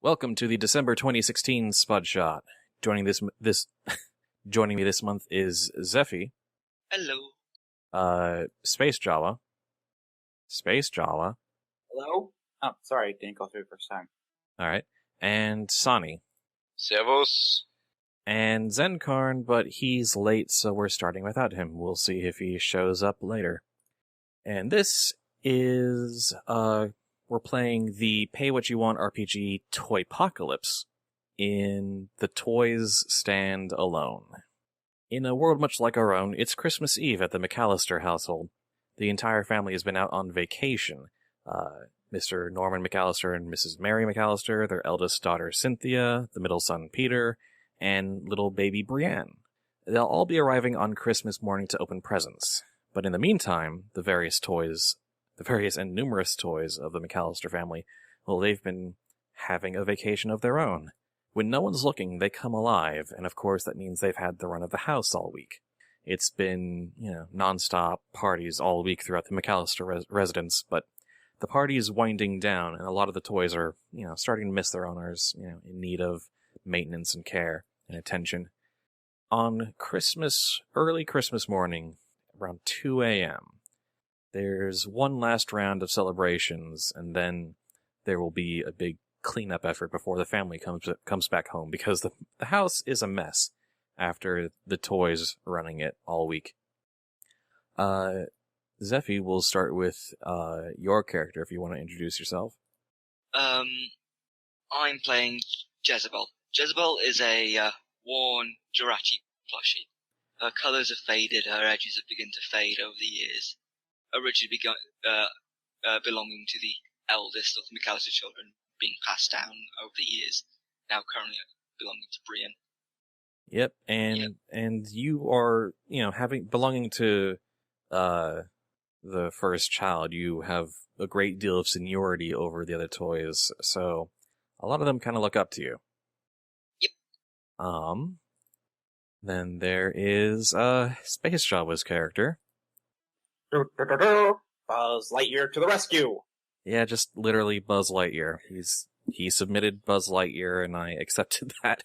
Welcome to the December 2016 SpudShot. Joining joining me this month is Zephy. Hello. Space Java. Hello? Oh, sorry, didn't go through the first time. Alright. And Sani. Servus. And Zenkarn, but he's late, so we're starting without him. We'll see if he shows up later. And this is, we're playing the pay-what-you-want RPG Toypocalypse in the Toys Stand Alone. In a world much like our own, it's Christmas Eve at the McAllister household. The entire family has been out on vacation. Mr. Norman McAllister and Mrs. Mary McAllister, their eldest daughter Cynthia, the middle son Peter, and little baby Brienne. They'll all be arriving on Christmas morning to open presents. But in the meantime, the various and numerous toys of the McAllister family, well, they've been having a vacation of their own. When no one's looking, they come alive, and of course that means they've had the run of the house all week. It's been, non-stop parties all week throughout the McAllister residence, but the party is winding down, and a lot of the toys are, starting to miss their owners, in need of maintenance and care and attention. On early Christmas morning, around 2 a.m., there's one last round of celebrations, and then there will be a big cleanup effort before the family comes back home, because the house is a mess after the toys running it all week. Zephy, we'll start with your character if you want to introduce yourself. I'm playing Jezebel. Jezebel is a worn Jirachi plushie. Her colours have faded, her edges have begun to fade over the years. Originally belonging to the eldest of the McAllister children, being passed down over the years, now currently belonging to Brienne. Yep, and you are, belonging to the first child, you have a great deal of seniority over the other toys, so a lot of them kind of look up to you. Yep. Then there is Space Java's character. Buzz Lightyear to the rescue! Yeah, just literally Buzz Lightyear. He submitted Buzz Lightyear, and I accepted that.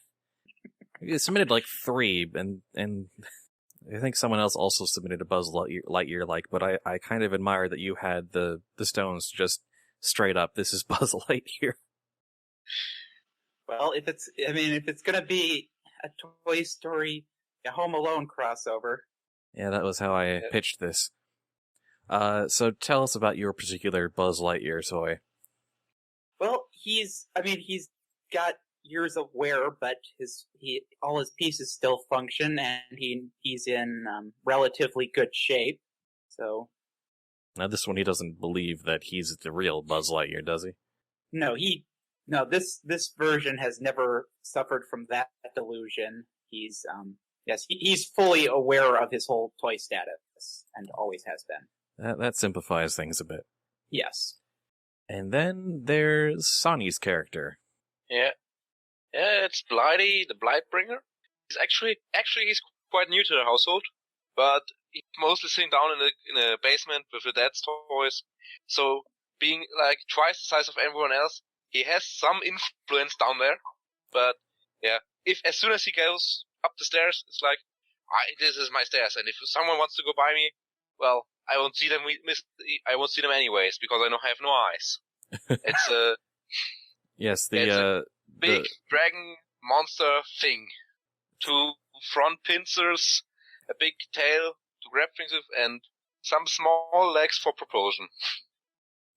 He submitted like 3, and I think someone else also submitted a Buzz Lightyear, but I kind of admire that you had the stones just straight up, this is Buzz Lightyear. Well, if it's gonna be a Toy Story, a Home Alone crossover. Yeah, that was how I pitched this. So tell us about your particular Buzz Lightyear toy. Well, he's got years of wear, but all his pieces still function, and he's in relatively good shape. So now this one, he doesn't believe that he's the real Buzz Lightyear, does he? No, this version has never suffered from that delusion. He's he's fully aware of his whole toy status, and always has been. That simplifies things a bit. Yes. And then there's Sani's character. Yeah, it's Blighty, the Blightbringer. He's quite new to the household, but he's mostly sitting down in a basement with the dad's toys. So, being like twice the size of everyone else, he has some influence down there. But yeah, as soon as he goes up the stairs, it's like, this is my stairs, and if someone wants to go by me, well, I won't see them. I won't see them anyways because I have no eyes. It's a big dragon monster thing. 2 front pincers, a big tail to grab things with, and some small legs for propulsion.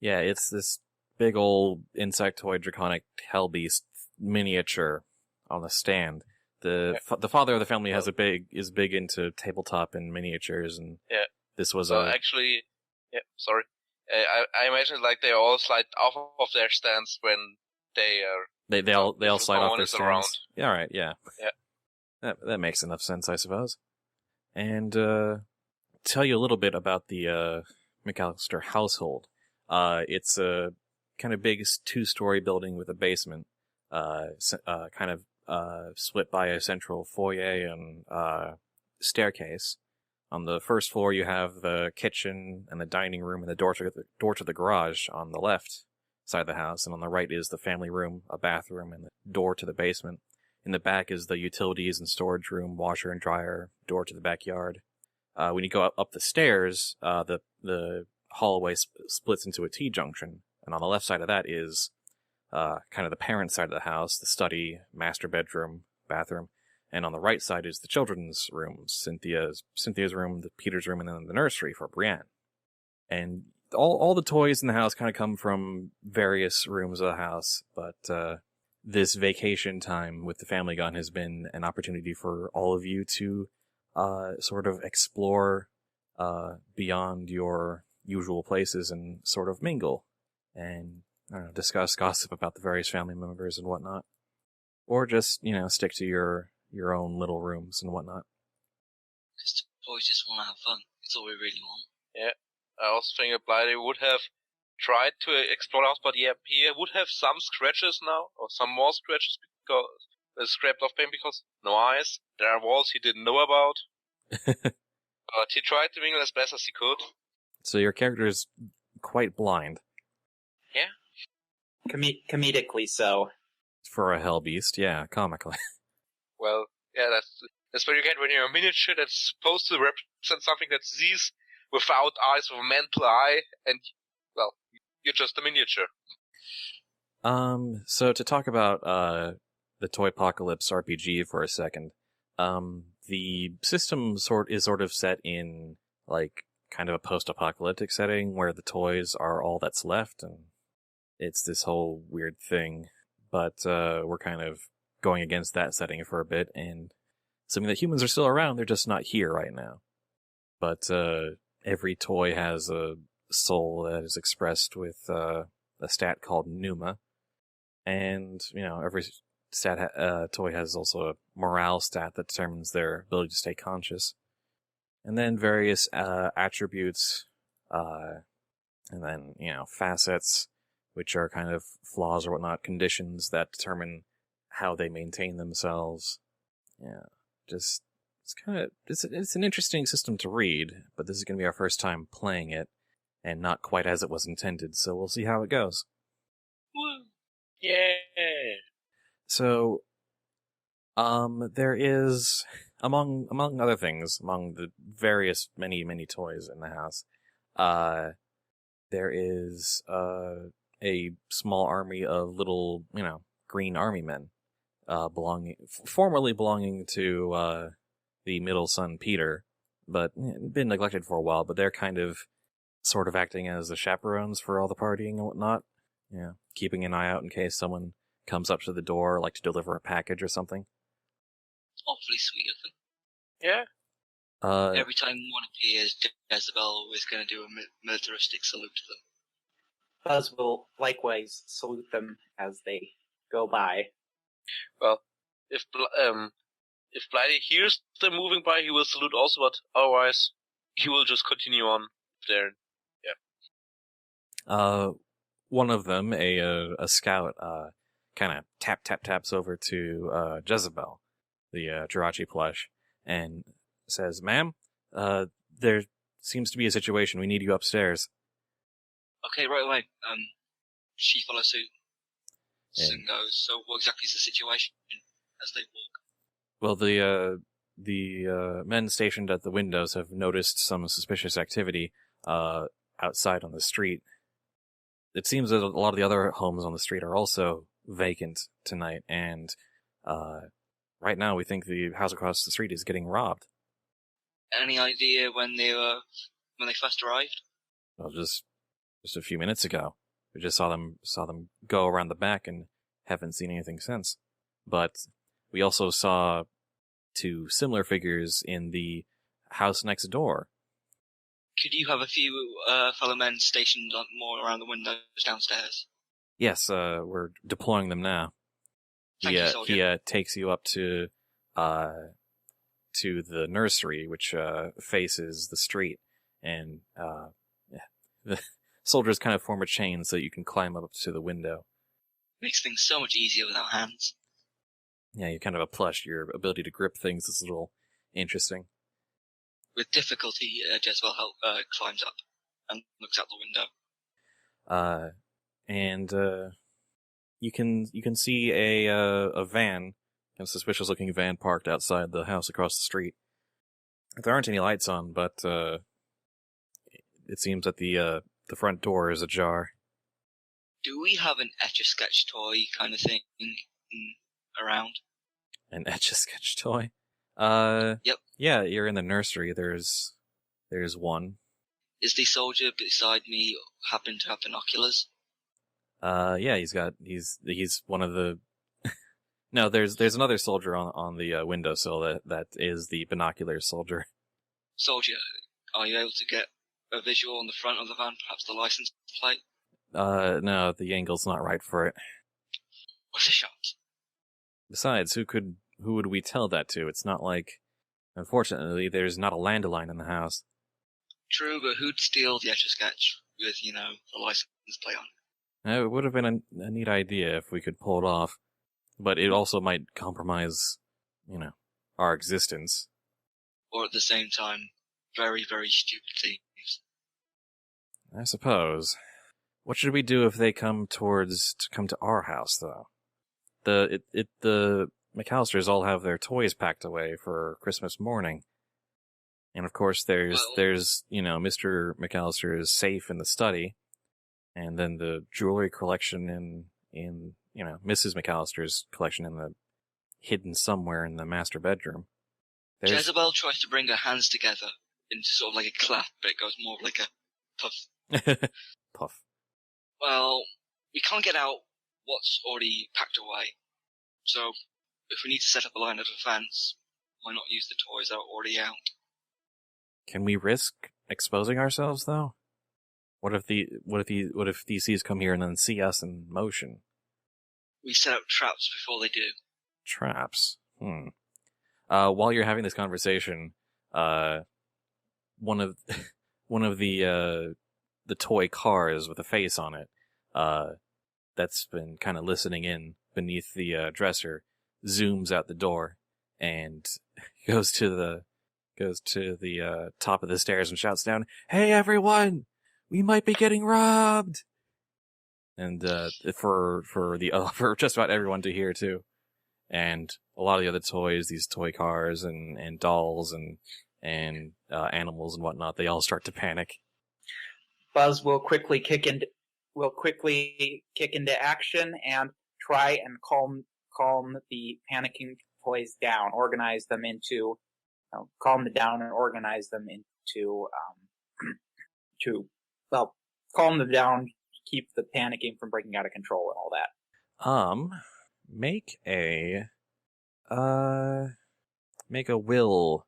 Yeah, it's this big old insectoid draconic hellbeast miniature on a stand. The father of the family is big into tabletop and miniatures, and this was actually, sorry. I imagine like they all slide off of their stands when they are. They all slide off their stands. Around. Yeah, all right, yeah. That makes enough sense, I suppose. And tell you a little bit about the McAllister household. It's a kind of big 2-story building with a basement, kind of split by a central foyer and staircase. On the first floor, you have the kitchen and the dining room and the door to the garage on the left. side of the house, and on the right is the family room, a bathroom, and the door to the basement. In the back is the utilities and storage room, washer and dryer, door to the backyard. When you go up the stairs, the hallway splits into a T-junction, and on the left side of that is kind of the parent side of the house, the study, master bedroom, bathroom, and on the right side is the children's rooms, Cynthia's room, Peter's room, and then the nursery for Brienne. And all the toys in the house kind of come from various rooms of the house, but this vacation time with the family gun has been an opportunity for all of you to sort of explore beyond your usual places and sort of mingle and, I don't know, discuss gossip about the various family members and whatnot. Or just, stick to your own little rooms and whatnot. Because the boys just want to have fun. It's all we really want. Yeah. I also think that Blighty would have tried to explore the house, but yeah, he would have some scratches now, or some more scratches because scraped off paint because no eyes. There are walls he didn't know about. But he tried to mingle as best as he could. So your character is quite blind. Yeah. Comedically so. For a hell beast, yeah, comically. Well, yeah, that's what you get when you're a miniature that's supposed to represent something that sees without eyes, with a mental eye, and, well, you're just a miniature. So to talk about the Toy Apocalypse RPG for a second, the system is sort of set in, like, kind of a post-apocalyptic setting where the toys are all that's left, and it's this whole weird thing. But we're kind of going against that setting for a bit, and assuming that humans are still around, they're just not here right now. But every toy has a soul that is expressed with a stat called Pneuma, and every toy has also a morale stat that determines their ability to stay conscious, and then various attributes, and then facets, which are kind of flaws or whatnot, conditions that determine how they maintain themselves. Yeah, just it's an interesting system to read, but this is going to be our first time playing it, and not quite as it was intended, so we'll see how it goes. Woo! Yeah! So, there is, among other things, among the various many toys in the house, there is a small army of little, green army men, formerly belonging to the middle son Peter, but been neglected for a while. But they're kind of, sort of acting as the chaperones for all the partying and whatnot. Yeah, keeping an eye out in case someone comes up to the door, like to deliver a package or something. Awfully sweet of them. Yeah. Every time one appears, Jezebel is going to do a militaristic salute to them. Buzz will likewise salute them as they go by. Well, if Blighty hears them moving by, he will salute also, but otherwise, he will just continue on there. Yeah. One of them, a scout, kind of taps over to Jezebel, the Jirachi plush, and says, "Ma'am, there seems to be a situation. We need you upstairs." Okay, right away. She follows suit. And goes, "So what exactly is the situation?" as they walk. Well, the men stationed at the windows have noticed some suspicious activity outside on the street. It seems that a lot of the other homes on the street are also vacant tonight, and right now we think the house across the street is getting robbed. Any idea when they first arrived? Well, just a few minutes ago. We just saw them go around the back and haven't seen anything since. But we also saw two similar figures in the house next door. Could you have a few fellow men stationed more around the windows downstairs? Yes, we're deploying them now. Thank you, soldier. He takes you up to the nursery, which faces the street, and the soldiers kind of form a chain so that you can climb up to the window. Makes things so much easier without hands. Yeah, you're kind of a plush. Your ability to grip things is a little interesting. With difficulty, Jezebel climbs up and looks out the window. and you can see a van, a suspicious looking van parked outside the house across the street. There aren't any lights on, but it seems that the front door is ajar. Do we have an Etch-a-Sketch toy kind of thing around? An Etch-a-Sketch toy? Yep. Yeah, you're in the nursery. There's one. Is the soldier beside me happen to have binoculars? Yeah, he's one of the. No, there's another soldier on the windowsill that is the binocular soldier. Soldier, are you able to get a visual on the front of the van, perhaps the license plate? No, the angle's not right for it. What's a shot? Besides, who would we tell that to? It's not like, unfortunately, there's not a landline in the house. True, but who'd steal the Etch-a-Sketch with, the license plate on? It would have been a neat idea if we could pull it off, but it also might compromise, our existence. Or at the same time, very, very stupid thieves. I suppose. What should we do if they come to our house, though? The McAllisters all have their toys packed away for Christmas morning. And of course there's Mr. McAllister's safe in the study, and then the jewelry collection in Mrs. McAllister's collection hidden somewhere in the master bedroom. Jezebel tries to bring her hands together into sort of like a clap, but it goes more of like a puff. Puff. Well, we can't get out what's already packed away. So, if we need to set up a line of defense, why not use the toys that are already out? Can we risk exposing ourselves, though? What if these thieves come here and then see us in motion? We set up traps before they do. Traps? While you're having this conversation, one of the toy cars with a face on it, that's been kind of listening in beneath the dresser, zooms out the door and goes to the top of the stairs and shouts down, "Hey everyone! We might be getting robbed!" And for just about everyone to hear too. And a lot of the other toys, these toy cars and dolls and animals and whatnot, they all start to panic. Buzz will quickly kick into action and try and calm the panicking toys down, calm them down and organize them calm them down, keep the panicking from breaking out of control and all that. Make a will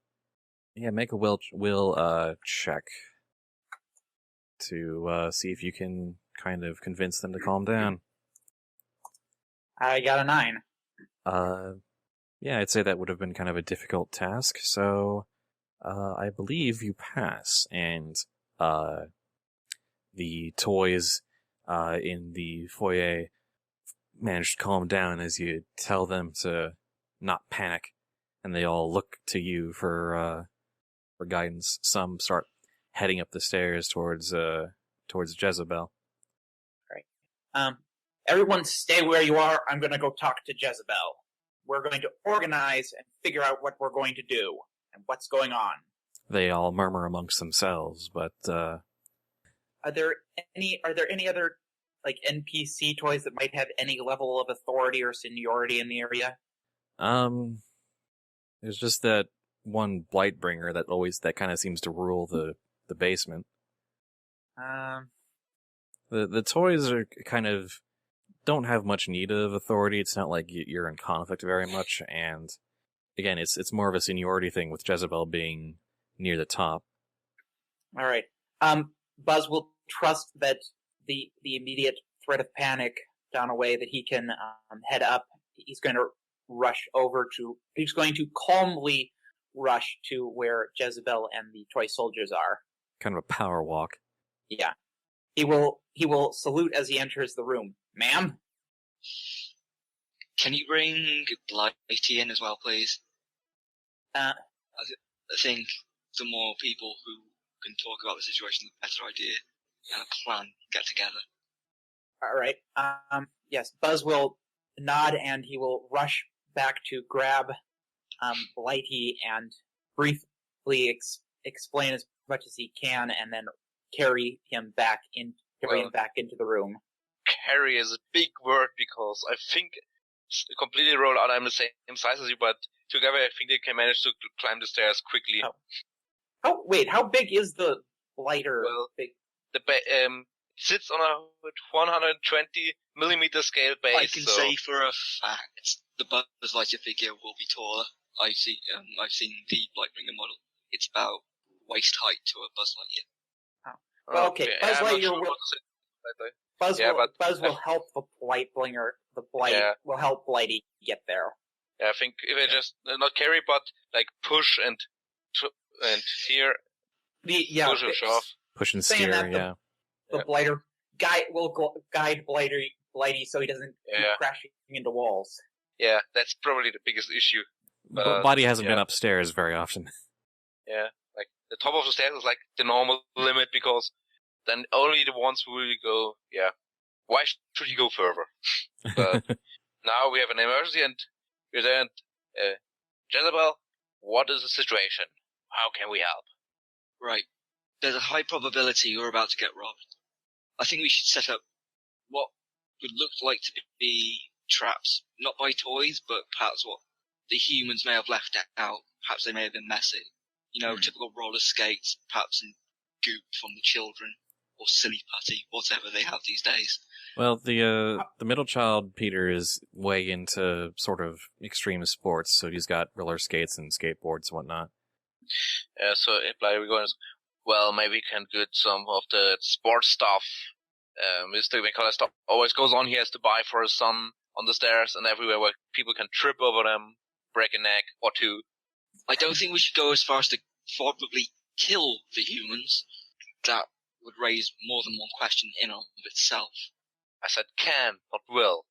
check to see if you can kind of convince them to calm down. I got a 9. Yeah, I'd say that would have been kind of a difficult task, so I believe you pass, and the toys in the foyer manage to calm down as you tell them to not panic, and they all look to you for guidance. Some start heading up the stairs towards Jezebel. Right. Everyone stay where you are. I'm going to go talk to Jezebel. We're going to organize and figure out what we're going to do and what's going on. They all murmur amongst themselves, but Are there any other like NPC toys that might have any level of authority or seniority in the area? There's just that one Blightbringer that kind of seems to rule the basement. The toys are kind of don't have much need of authority. It's not like you're in conflict very much, and again, it's more of a seniority thing with Jezebel being near the top. All right. Buzz will trust that the immediate threat of panic down a way that he can head up. He's going to calmly rush to where Jezebel and the toy soldiers are. Kind of a power walk. Yeah. He will salute as he enters the room. Ma'am? Can you bring Blighty in as well, please? I think the more people who can talk about the situation, the better idea and a plan get together. All right. Yes, Buzz will nod and he will rush back to grab Blighty and briefly explain as much as he can, and then carry him back into the room. Carry is a big word because I think completely roll out. I'm the same size as you, but together I think they can manage to climb the stairs quickly. Oh, wait, how big is the blighter? Well, big? Sits on a 120 millimeter scale base. I can say for a fact the Buzz Lightyear figure will be taller. I've seen the Blightbringer model. It's about waist height to a Buzz Lightyear. Oh. Well, okay. Buzz Lightyear Buzz will help the Blightbringer. The Blight will help Blighty get there. Yeah, I think if I just not carry, but like push and here. Push and shove. Push and steer. The blighter will guide Blighty so he doesn't keep crashing into walls. Yeah, that's probably the biggest issue. But Blighty hasn't been upstairs very often. Yeah, like the top of the stairs is like the normal limit because then only the ones who will go. Yeah, why should he go further? But now we have an emergency and we're there. And Jezebel, what is the situation? How can we help? Right, there's a high probability you're about to get robbed. I think we should set up what would look like to be traps, not by toys, but perhaps what the humans may have left out. Perhaps they may have been messy. Typical roller skates, perhaps some goop from the children, or silly putty, whatever they have these days. Well, the middle child, Peter, is way into sort of extreme sports, so he's got roller skates and skateboards and whatnot. Yeah, so we're going. Well, maybe we can get some of the sports stuff. Mr. McCullough stuff always goes on. He has to buy for his son on the stairs and everywhere where people can trip over them, break a neck or two. I don't think we should go as far as to probably kill the humans. That would raise more than one question in and of itself. I said can, not will.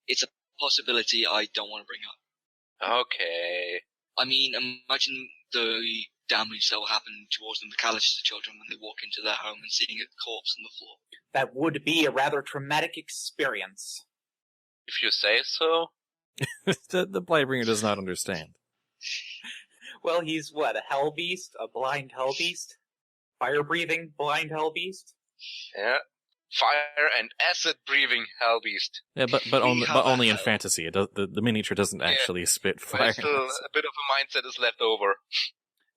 It's a possibility I don't want to bring up. Okay. I mean, imagine the damage that will happen towards the McAllister children when they walk into their home and seeing a corpse on the floor. That would be a rather traumatic experience. If you say so. The Blightbringer does not understand. Well, he's what, a hell beast? A blind hell beast? Fire-breathing blind hell beast? Yeah. Fire and acid-breathing hell beast. Yeah, but only in fantasy. It does, the miniature doesn't actually spit fire. But still, a bit of a mindset is left over.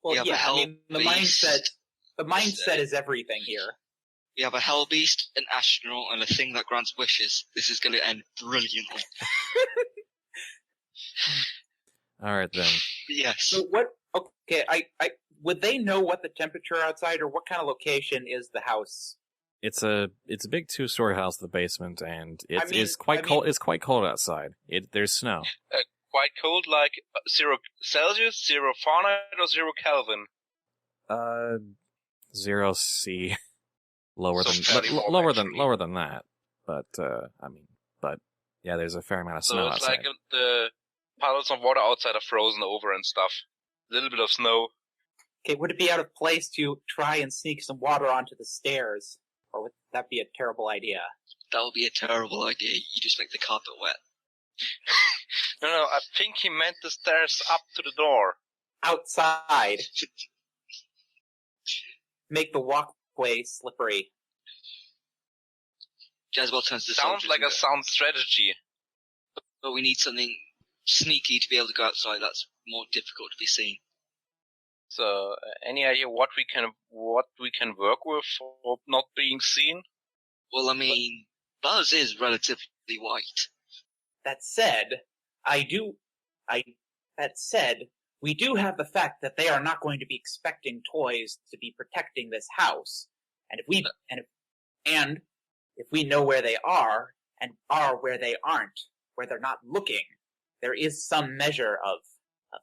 Well, the mindset is everything here. We have a hell beast, an astronaut, and a thing that grants wishes. This is going to end brilliantly. All right then. Yes. So what? Okay, would they know what the temperature outside, or what kind of location is the house? It's a big 2-story house in the basement, and it's quite cold. It's quite cold outside. There's snow. Quite cold, like 0 Celsius, 0 Fahrenheit, or 0 Kelvin? 0 C. Lower than that. But yeah, there's a fair amount of snow outside. So it's like the puddles of water outside are frozen over and stuff. A little bit of snow. Okay, would it be out of place to try and sneak some water onto the stairs? Or would that be a terrible idea? That would be a terrible idea. You just make the carpet wet. No, I think he meant the stairs up to the door. Outside. Make the walkway slippery. Jezebel turns to the Sounds like a sound strategy. But we need something sneaky to be able to go outside. That's more difficult to be seen. So, any idea what we can work with for not being seen? Well, I mean, Buzz is relatively white. That said, we do have the fact that they are not going to be expecting toys to be protecting this house. And if we know where they are, and are where they aren't, where they're not looking, there is some measure of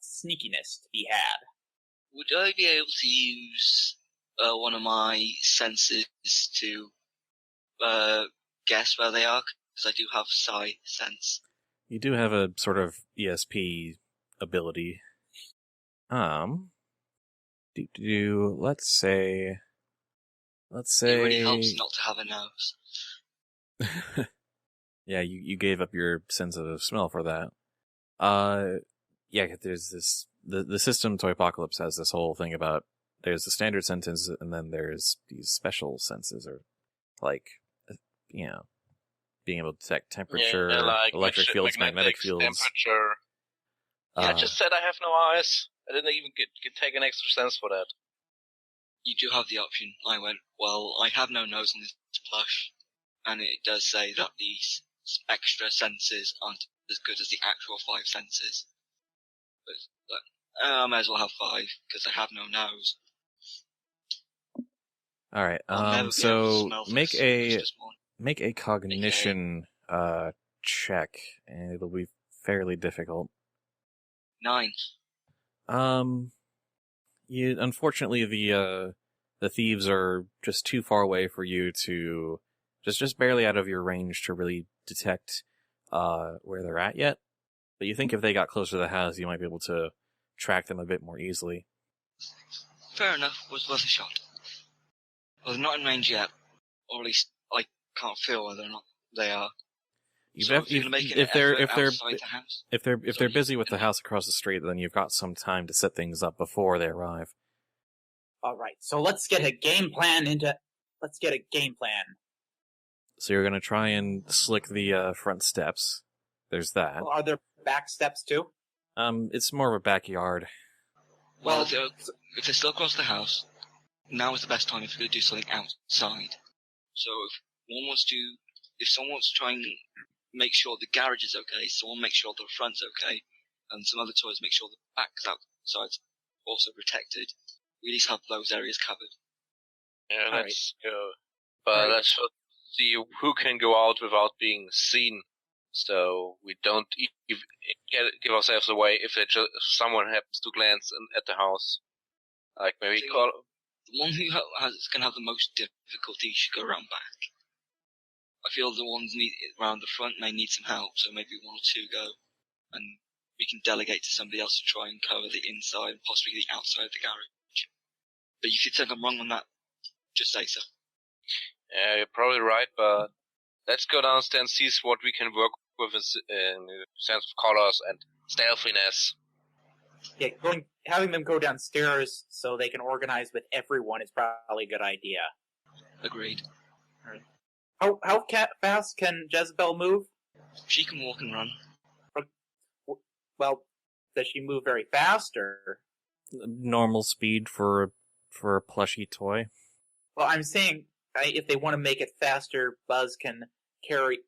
sneakiness to be had. Would I be able to use one of my senses to guess where they are? Because I do have psi sense. You do have a sort of ESP ability. Let's say. It really helps not to have a nose. Yeah, you gave up your sense of smell for that. Yeah, there's this the system Toypocalypse has this whole thing about there's the standard senses and then there's these special senses, or like being able to detect temperature, like electric fields, magnetic fields. Temperature. I just said I have no eyes. I didn't even take an extra sense for that. You do have the option. I went, well, I have no nose in this plush, and it does say that these extra senses aren't as good as the actual 5 senses. But I might as well have 5, because I have no nose. Alright, so make a cognition check, and it'll be fairly difficult. 9. Unfortunately, the thieves are just too far away for you to just barely out of your range to really detect where they're at yet. But you think if they got closer to the house, you might be able to track them a bit more easily. Fair enough. Was worth a shot. Well, they're not in range yet, or at least I can't feel whether or not they are. If they're busy with the house across the street, then you've got some time to set things up before they arrive. All right, so let's get a game plan. So you're gonna try and slick the front steps. There's that. Well, are there back steps too? It's more of a backyard. Well, if they're still across the house, now is the best time if you're going to do something outside. So if someone wants to try and make sure the garage is okay, someone make sure the front's okay, and some other toys make sure the back's outside's also protected, we at least have those areas covered. Yeah, let's go. But let's see who can go out without being seen, so we don't give ourselves away if someone happens to glance at the house. Like maybe call... The one who is going to have the most difficulty should go around back. I feel the ones around the front may need some help, so maybe 1 or 2 go, and we can delegate to somebody else to try and cover the inside and possibly the outside of the garage. But if you think I'm wrong on that, just say so. Yeah, you're probably right, but let's go downstairs and see what we can work with in sense of colors and stealthiness. Yeah, having them go downstairs so they can organize with everyone is probably a good idea. Agreed. How fast can Jezebel move? She can walk and run. Well, does she move very fast, or normal speed for a plushie toy? Well, I'm saying if they want to make it faster, Buzz can carry.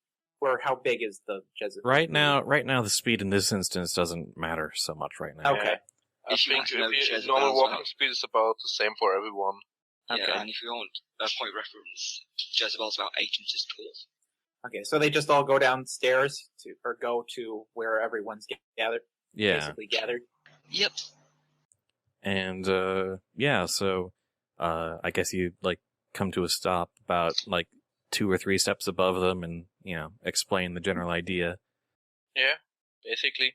Or how big is the Jezebel? Right now, the speed in this instance doesn't matter so much right now. Okay. I think normal walking speed is about the same for everyone. Yeah, okay. And if you want a point reference, Jezebel's about 8 inches tall. Okay, so they just all go downstairs go to where everyone's gathered. Yeah. Basically gathered. Yep. And so I guess you come to a stop about 2 or 3 steps above them, and explain the general idea. Yeah, basically.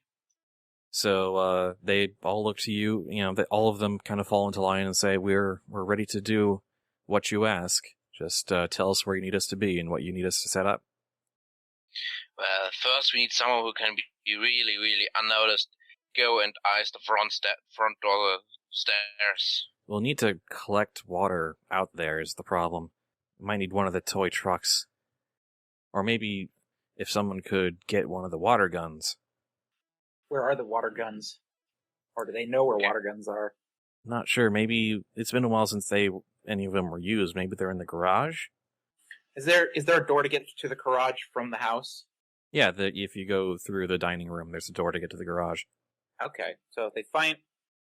So they all look to you. All of them kind of fall into line and say, "We're ready to do what you ask. Just tell us where you need us to be and what you need us to set up." Well, first we need someone who can be really, really unnoticed. Go and ice the front door stairs. We'll need to collect water out there is the problem. We might need one of the toy trucks. Or maybe if someone could get one of the water guns. Where are the water guns? Or do they know where water guns are? Not sure. Maybe it's been a while since any of them were used. Maybe they're in the garage? Is there a door to get to the garage from the house? Yeah, if you go through the dining room, there's a door to get to the garage. Okay, so if they find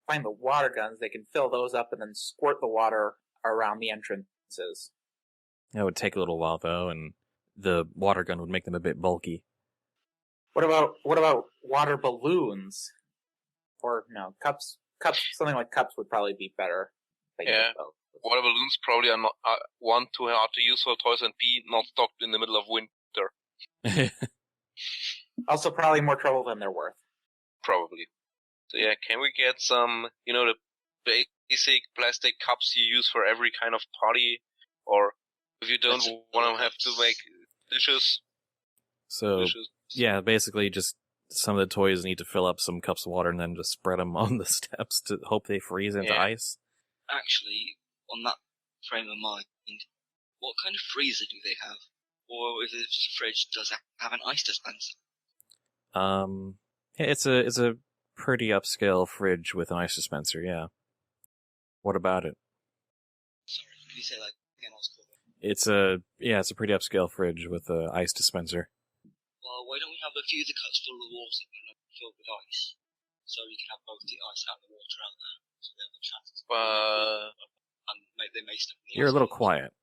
the water guns, they can fill those up and then squirt the water around the entrances. It would take a little while, though, and the water gun would make them a bit bulky. What about water balloons? Or no, cups. Something like cups would probably be better. Yeah, water balloons probably are not one, too hard to use for toys, and B, not stocked in the middle of winter. Also, probably more trouble than they're worth. Probably. So yeah, can we get some, the basic plastic cups you use for every kind of party, or if you don't want to have to make Delicious. So, Delicious. yeah, basically just some of the toys need to fill up some cups of water and then just spread them on the steps to hope they freeze into ice. Actually, on that frame of mind, what kind of freezer do they have? Or if the fridge does have an ice dispenser? Yeah, it's a pretty upscale fridge with an ice dispenser, yeah. What about it? Sorry, can you say that again? I was called. It's a pretty upscale fridge with an ice dispenser. Well, why don't we have a few of the cups full of water and not filled with ice? So you can have both the ice and the water out there. So they have a chance to and they may stuff in the You're a little ice. quiet.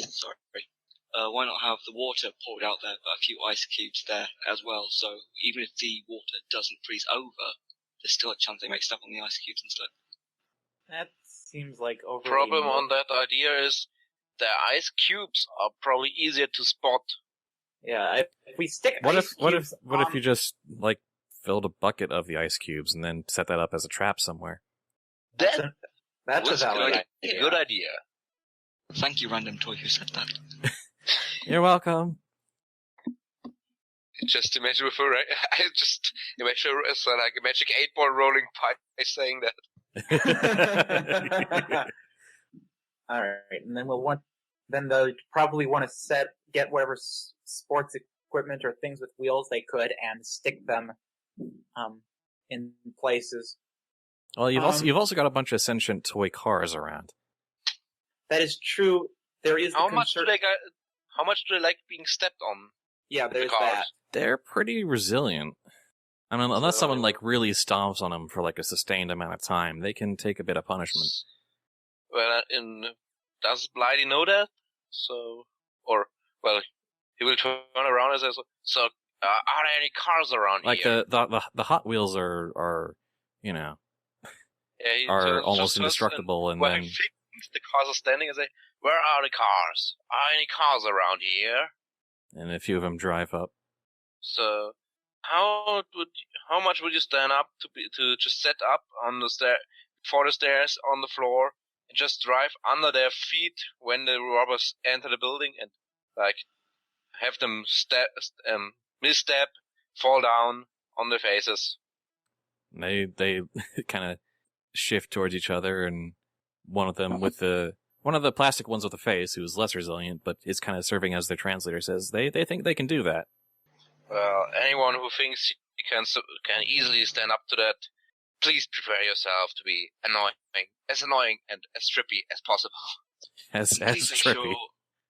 Sorry. Why not have the water poured out there, but a few ice cubes there as well? So even if the water doesn't freeze over, there's still a chance they may step on the ice cubes and slip. That seems like overly... Problem on that idea is the ice cubes are probably easier to spot. Yeah, if we stick What ice cubes if you just like filled a bucket of the ice cubes and then set that up as a trap somewhere? That's a valid idea. Good idea. Thank you, random toy, who said that. You're welcome. Just imagine with I just imagine it's like a magic 8-ball rolling pipe saying that. All right, and then they'll probably want to get whatever sports equipment or things with wheels they could and stick them in places. Well, you've also got a bunch of sentient toy cars around. That is true. There is How much do they like being stepped on? Yeah, there's the cars? that. They're pretty resilient. I mean, unless someone like really stomps on them for like a sustained amount of time, they can take a bit of punishment. Well, does Blighty know that? He will turn around and say, "So, are there any cars around here?" Like the Hot Wheels are you know, are almost indestructible, and then the cars are standing and say, "Where are the cars? Are any cars around here?" And a few of them drive up. So, how much would you stand up to just set up on the before the stairs on the floor and just drive under their feet when the robbers enter the building and like have them misstep, fall down on their faces? They kind of shift towards each other, and one of them one of the plastic ones with a face, who's less resilient, but is kind of serving as their translator, says they think they can do that. Well, anyone who thinks you can easily stand up to that, please prepare yourself to be annoying and as trippy as possible. As Please trippy.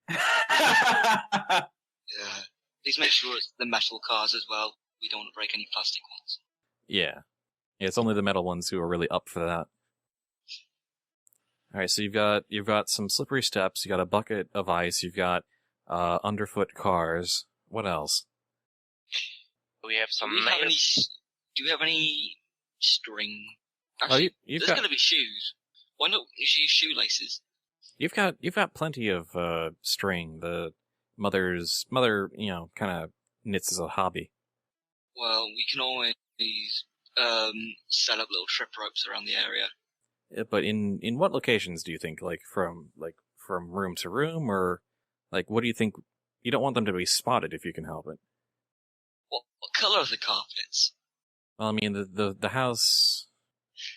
Yeah. Please make sure it's the metal cars as well. We don't want to break any plastic ones. Yeah, it's only the metal ones who are really up for that. All right, so you've got some slippery steps. You got a bucket of ice. You've got underfoot cars. What else? We have some. Do you have any string? Actually, there's going to be shoes. Why not use shoelaces? You've got plenty of string. The mother, kind of knits as a hobby. Well, we can always set up little trip ropes around the area. But in what locations do you think? Like from room to room, or like what do you think? You don't want them to be spotted if you can help it. What color are the carpets? Well, I mean the house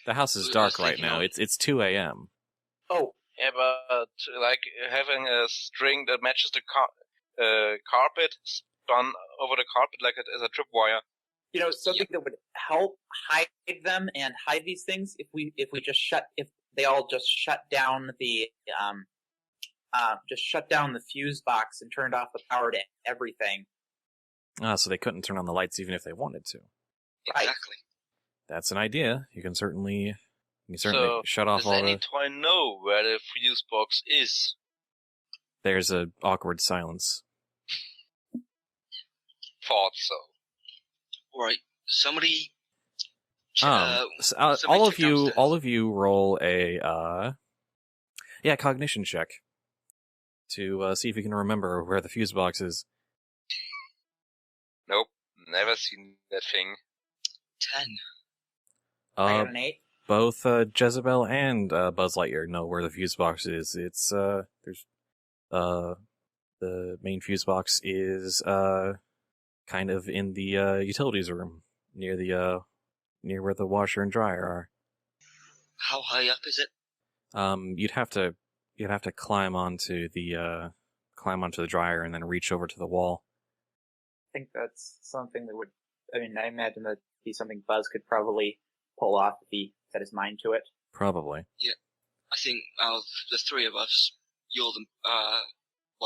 is dark right now. It's 2 a.m. Oh. Yeah, but like having a string that matches the carpet done over the carpet like as a tripwire. You know, something that would help hide them and hide these things if they all just shut down the fuse box and turned off the power to everything. So they couldn't turn on the lights even if they wanted to. Exactly. Right. That's an idea. You can certainly shut off does all any the... toy know where the fuse box is? There's an awkward silence. Thought so. Alright, somebody... all of you roll a cognition check to see if you can remember where the fuse box is. Nope, never seen that thing. 10. I got an 8. Both Jezebel and Buzz Lightyear know where the fuse box is. It's there's The main fuse box is kind of in the utilities room near where the washer and dryer are. How high up is it? You'd have to climb onto the dryer and then reach over to the wall. I think that's something that would. I mean, I imagine that'd be something Buzz could probably pull off if he set his mind to it. Probably. Yeah. I think out of the three of us, you're the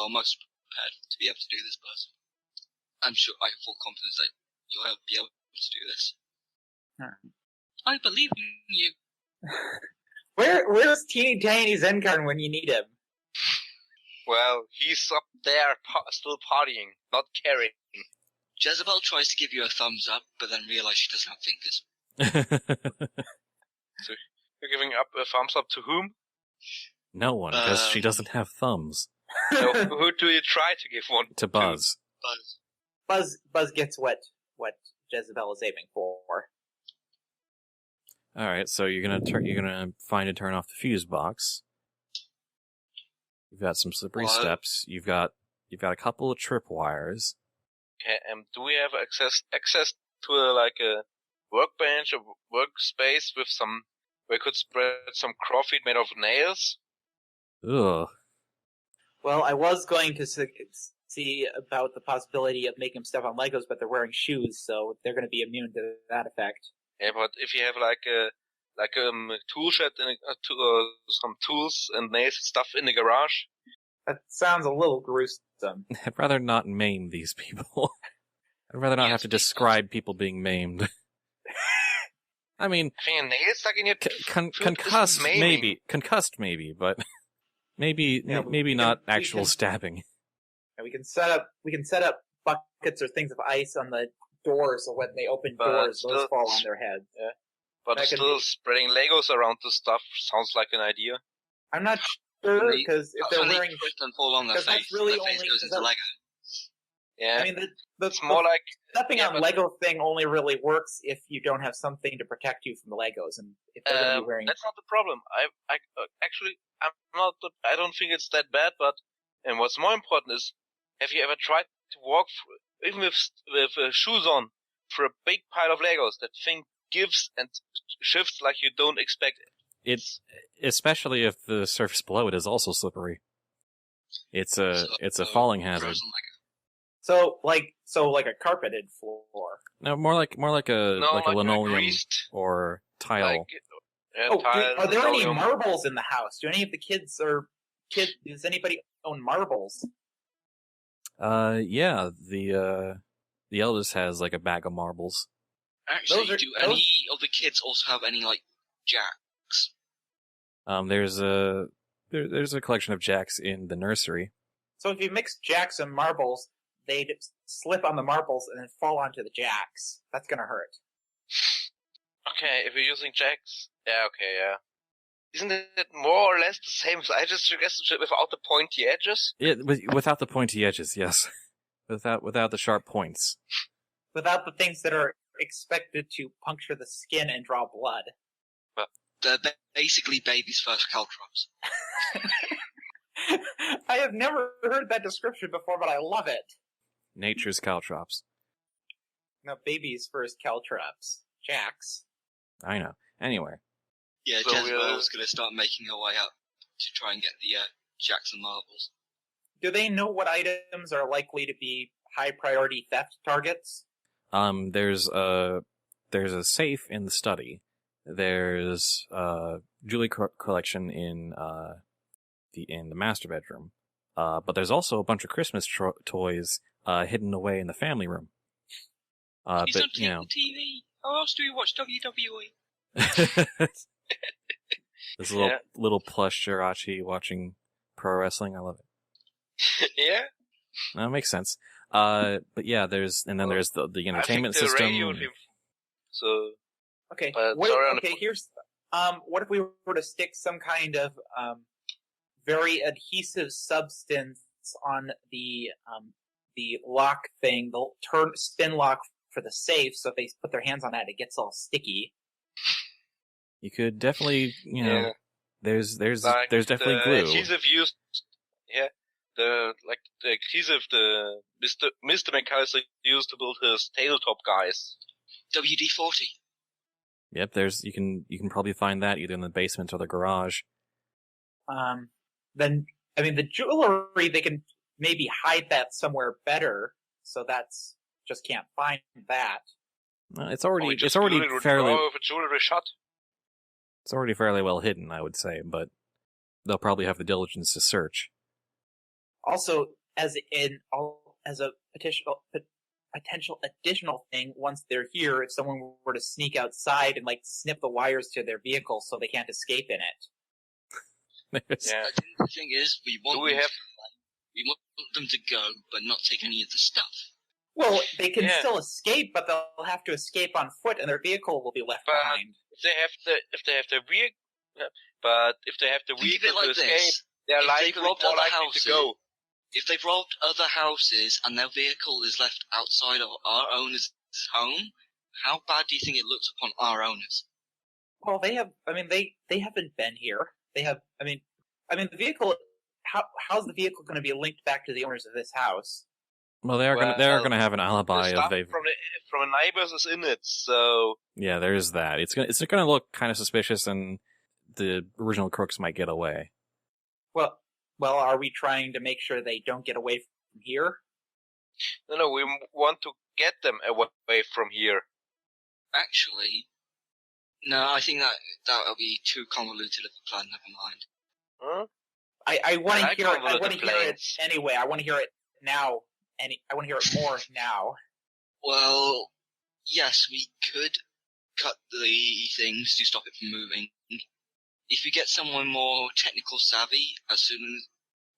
most prepared to be able to do this, Buzz. I'm sure I have full confidence that you'll be able to do this. I believe in you. Where's teeny tiny Zenkarn when you need him? Well, he's up there still partying, not caring. Jezebel tries to give you a thumbs up, but then realizes she doesn't have fingers. So you're giving up a thumbs up to whom? No one, because she doesn't have thumbs. So who do you try to give one to? Buzz. Buzz gets what Jezebel is aiming for. All right, so you're gonna find and turn off the fuse box. You've got some slippery steps. You've got a couple of tripwires. Okay, do we have access to a workbench or workspace with some where we could spread some crawfeed made of nails? Ugh. Well, I was going to see about the possibility of making stuff on Legos, but they're wearing shoes, so they're going to be immune to that effect. Yeah, but if you have a tool shed and some tools and nails and stuff in the garage. That sounds a little gruesome. I'd rather not maim these people. I'd rather not have to describe people being maimed. I mean, having a nail stuck in your concussed maybe, but maybe not actual stabbing. Yeah, we can set up buckets or things of ice on the doors, so when they open doors, those fall on their heads. Yeah. But still, spreading Legos around this stuff sounds like an idea. I'm not sure, because if they're wearing... and fall on their face, that's really their face goes into Lego. Yeah, I mean, it's more like... Stepping on Lego thing only really works if you don't have something to protect you from the Legos, and if they're going to be wearing... That's not the problem. I don't think it's that bad, but... And what's more important is, have you ever tried to walk, even with shoes on, for a big pile of Legos? That thing gives and shifts like you don't expect it. It's especially if the surface below it is also slippery. It's a falling hazard. So like a carpeted floor. No, more like a linoleum or tile. Are there any marbles in the house? Do any of the kids does anybody own marbles? Yeah, the eldest has like a bag of marbles. Actually, do any of the kids also have any jacks? There's a collection of jacks in the nursery. So if you mix jacks and marbles, they'd slip on the marbles and then fall onto the jacks. That's gonna hurt. Okay, if you're using jacks, yeah, okay, yeah. Isn't it more or less the same as I just suggested without the pointy edges? Yeah, without the pointy edges, yes. Without the sharp points. Without the things that are expected to puncture the skin and draw blood. They're basically baby's first caltrops. I have never heard that description before, but I love it. Nature's caltrops. No, baby's first caltrops. Jacks. I know. Anyway. Yeah, so Jezebel's going to start making her way up to try and get the jacks and marbles. Do they know what items are likely to be high priority theft targets? There's a safe in the study. There's jewelry collection in the master bedroom. But there's also a bunch of Christmas toys hidden away in the family room. He's but on TV. How else do we watch WWE? This little plush Jirachi watching pro wrestling. I love it. Yeah. That makes sense. But yeah, there's the entertainment system. So okay. what if we were to stick some kind of very adhesive substance on the lock thing, the spin lock for the safe, so if they put their hands on that, it gets all sticky. You could definitely, there's definitely glue. Adhesive used, the adhesive the Mr. McAllister used to build his tabletop guys. WD-40. Yep, you can probably find that either in the basement or the garage. Then, I mean, the jewelry, they can maybe hide that somewhere better, so that's, just can't find that. It's already fairly with a jewelry shot. It's already fairly well hidden, I would say, but they'll probably have the diligence to search. Also, as a potential additional thing, once they're here, if someone were to sneak outside and like snip the wires to their vehicle so they can't escape in it. Yeah. The thing is, we want them to go, but not take any of the stuff. Well, they can still escape, but they'll have to escape on foot, and their vehicle will be left behind. If they have the vehicle to escape, they're likely to go. If they've robbed other houses and their vehicle is left outside of our owner's home, how bad do you think it looks upon our owners? Well, they haven't been here. The vehicle. How's the vehicle going to be linked back to the owners of this house? Well, they're going to have an alibi from a neighbors is in it, so yeah, there's that. It's going to look kind of suspicious, and the original crooks might get away. Well, are we trying to make sure they don't get away from here? No, we want to get them away from here. Actually, no, I think that'll be too convoluted of a plan. Never mind. Huh? I want to hear it. I want to hear it anyway. I want to hear it now. I want to hear it more now. Well, yes, we could cut the things to stop it from moving. If we get someone more technical savvy, as soon as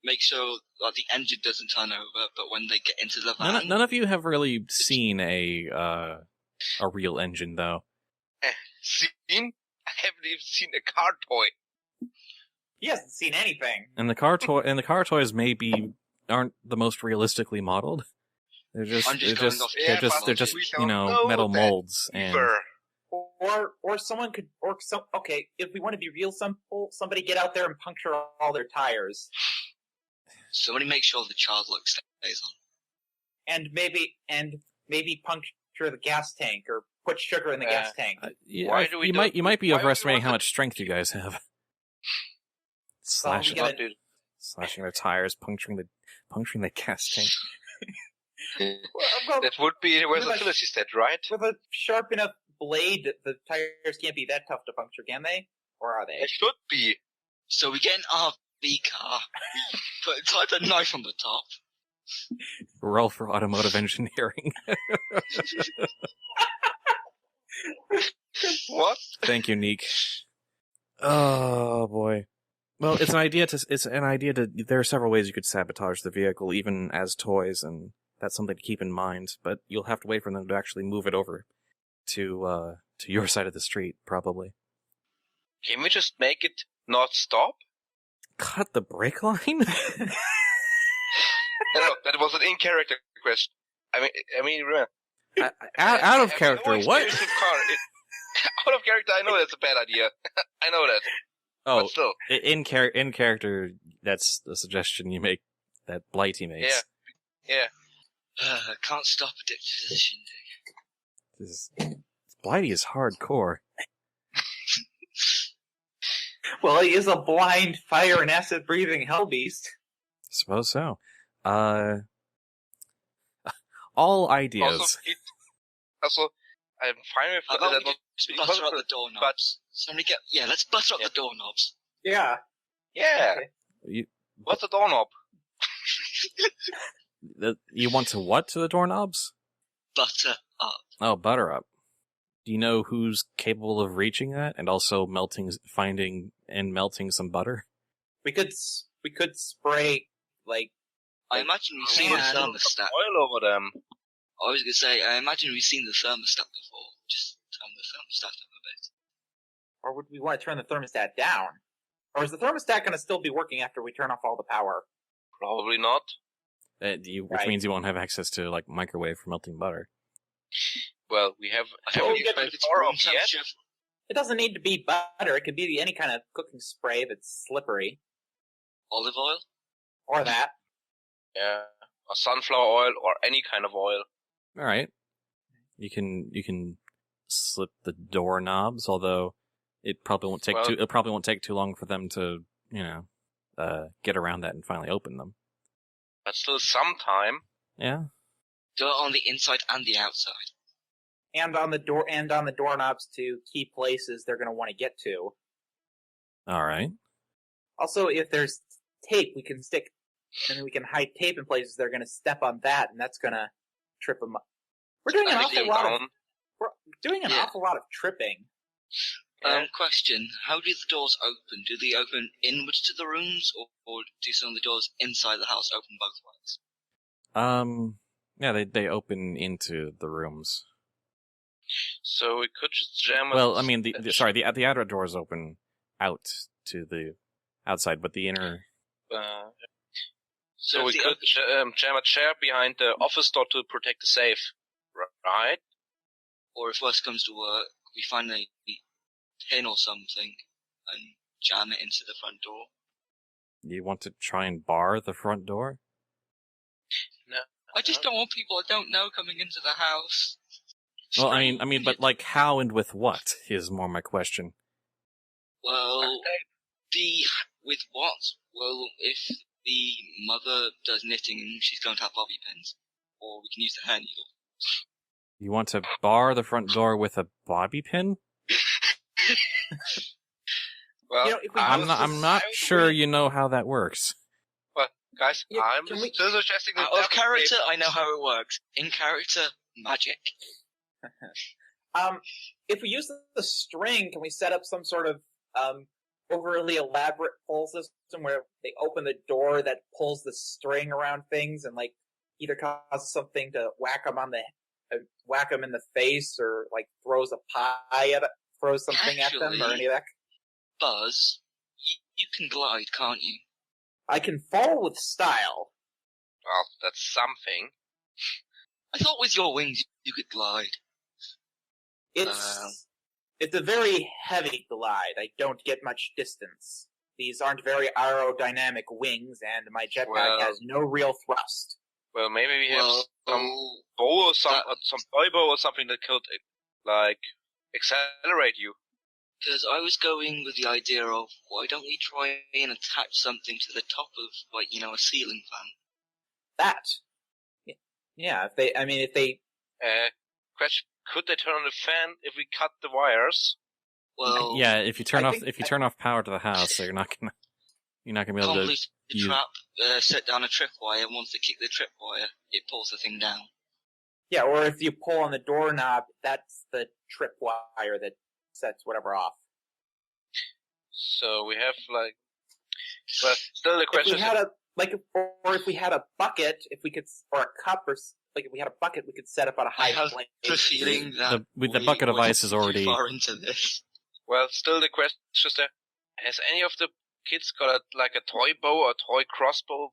make sure that the engine doesn't turn over, but when they get into the van, none of you have really seen a real engine, though. Seen? I haven't even seen a car toy. He hasn't seen anything. And the car toys maybe aren't the most realistically modeled. They're just metal molds and. Or someone could, if we want to be real simple, somebody get out there and puncture all their tires. Somebody make sure the child lock stays on. And maybe puncture the gas tank or put sugar in the gas tank. You might be overestimating how much strength you guys have. Slashing their tires, puncturing the gas tank. That would be versatility stat, right? With a sharp enough blade, the tires can't be that tough to puncture, can they? Or are they? They should be. So we get an RV car, we type a knife on the top. Roll for automotive engineering. What? Thank you, Neek. Oh boy. Well, it's an idea to. There are several ways you could sabotage the vehicle, even as toys, and that's something to keep in mind. But you'll have to wait for them to actually move it over to your side of the street, probably. Can we just make it not stop? Cut the brake line? No, that was an in-character question. I mean, out of character. What? Out of character. I know that's a bad idea. I know that. Oh, but still. In character, that's the suggestion you make, that Blighty makes. Yeah. I can't stop addicted to this shindig. Blighty is hardcore. Well, he is a blind, fire and acid-breathing hellbeast. Suppose so. All ideas. Also, I'm fine with that. Butter up the doorknobs. Let's butter up the doorknobs. Yeah. Yeah. Okay. What's the doorknob? You want to what to the doorknobs? Butter up. Oh, butter up. Do you know who's capable of reaching that and also finding and melting some butter? We could spray, like... I imagine we've seen the thermostat. Oil over them. I was going to say, I imagine we've seen the thermostat before. Just turn the thermostat up a bit. Or would we want to turn the thermostat down? Or is the thermostat going to still be working after we turn off all the power? Probably not. Which means you won't have access to, like, microwave for melting butter. Well, we have... Haven't you tried the power off yet? It doesn't need to be butter. It could be any kind of cooking spray that's slippery. Olive oil? Or that. Yeah, or sunflower oil, or any kind of oil. All right. You can slip the doorknobs, although it probably won't take too long for them to, get around that and finally open them. But still some time. Yeah. Do it on the inside and the outside. And on the doorknobs to key places they're going to want to get to. All right. Also, if there's tape, we can hide tape in places they're going to step on that, and that's going to trip them up. We're doing an awful lot of tripping. Question: how do the doors open? Do they open inwards to the rooms, or do some of the doors inside the house open both ways? Yeah, they open into the rooms. So we could just jam. Well, I mean, the outer doors open out to the outside, but the inner. So we could jam a chair behind the office door to protect the safe, right? Or if worse comes to work, we find a pin or something and jam it into the front door. You want to try and bar the front door? No. I just don't want people I don't know coming into the house. Well, I mean, but like how and with what is more my question. Well, with what? Well, if the mother does knitting, she's going to have bobby pins, or we can use the hair needle. You want to bar the front door with a bobby pin? Well, I'm not sure you know how that works. Well, guys, I'm still suggesting that. Out of character, I know how it works. In character, magic. If we use the string, can we set up some sort of overly elaborate pull system where they open the door that pulls the string around things and like either causes something to whack them in the face, or like throws something at them, or any of that? Buzz, you can glide, can't you? I can fall with style. Well, that's something. I thought with your wings you could glide. It's a very heavy glide. I don't get much distance. These aren't very aerodynamic wings, and my jetpack has no real thrust. Well, maybe we have some bow or some toy bow or something that could, like, accelerate you. Because I was going with the idea of, why don't we try and attach something to the top of, like, a ceiling fan? That. Yeah, if they... Question, could they turn on the fan if we cut the wires? Well... Yeah, if you turn off power to the house, so you're not gonna be able to... Complete the trap, set down a tripwire, and once they kick the tripwire, it pulls the thing down. Yeah, or if you pull on the doorknob, that's the tripwire that sets whatever off. So we have, like... Well, still the question is... if we had a bucket, or a cup, or... Like, if we had a bucket, we could set up on a high plane. I have the feeling that the bucket of ice is already... far into this. Well, still the question is there, has any of the kids got a toy bow or toy crossbow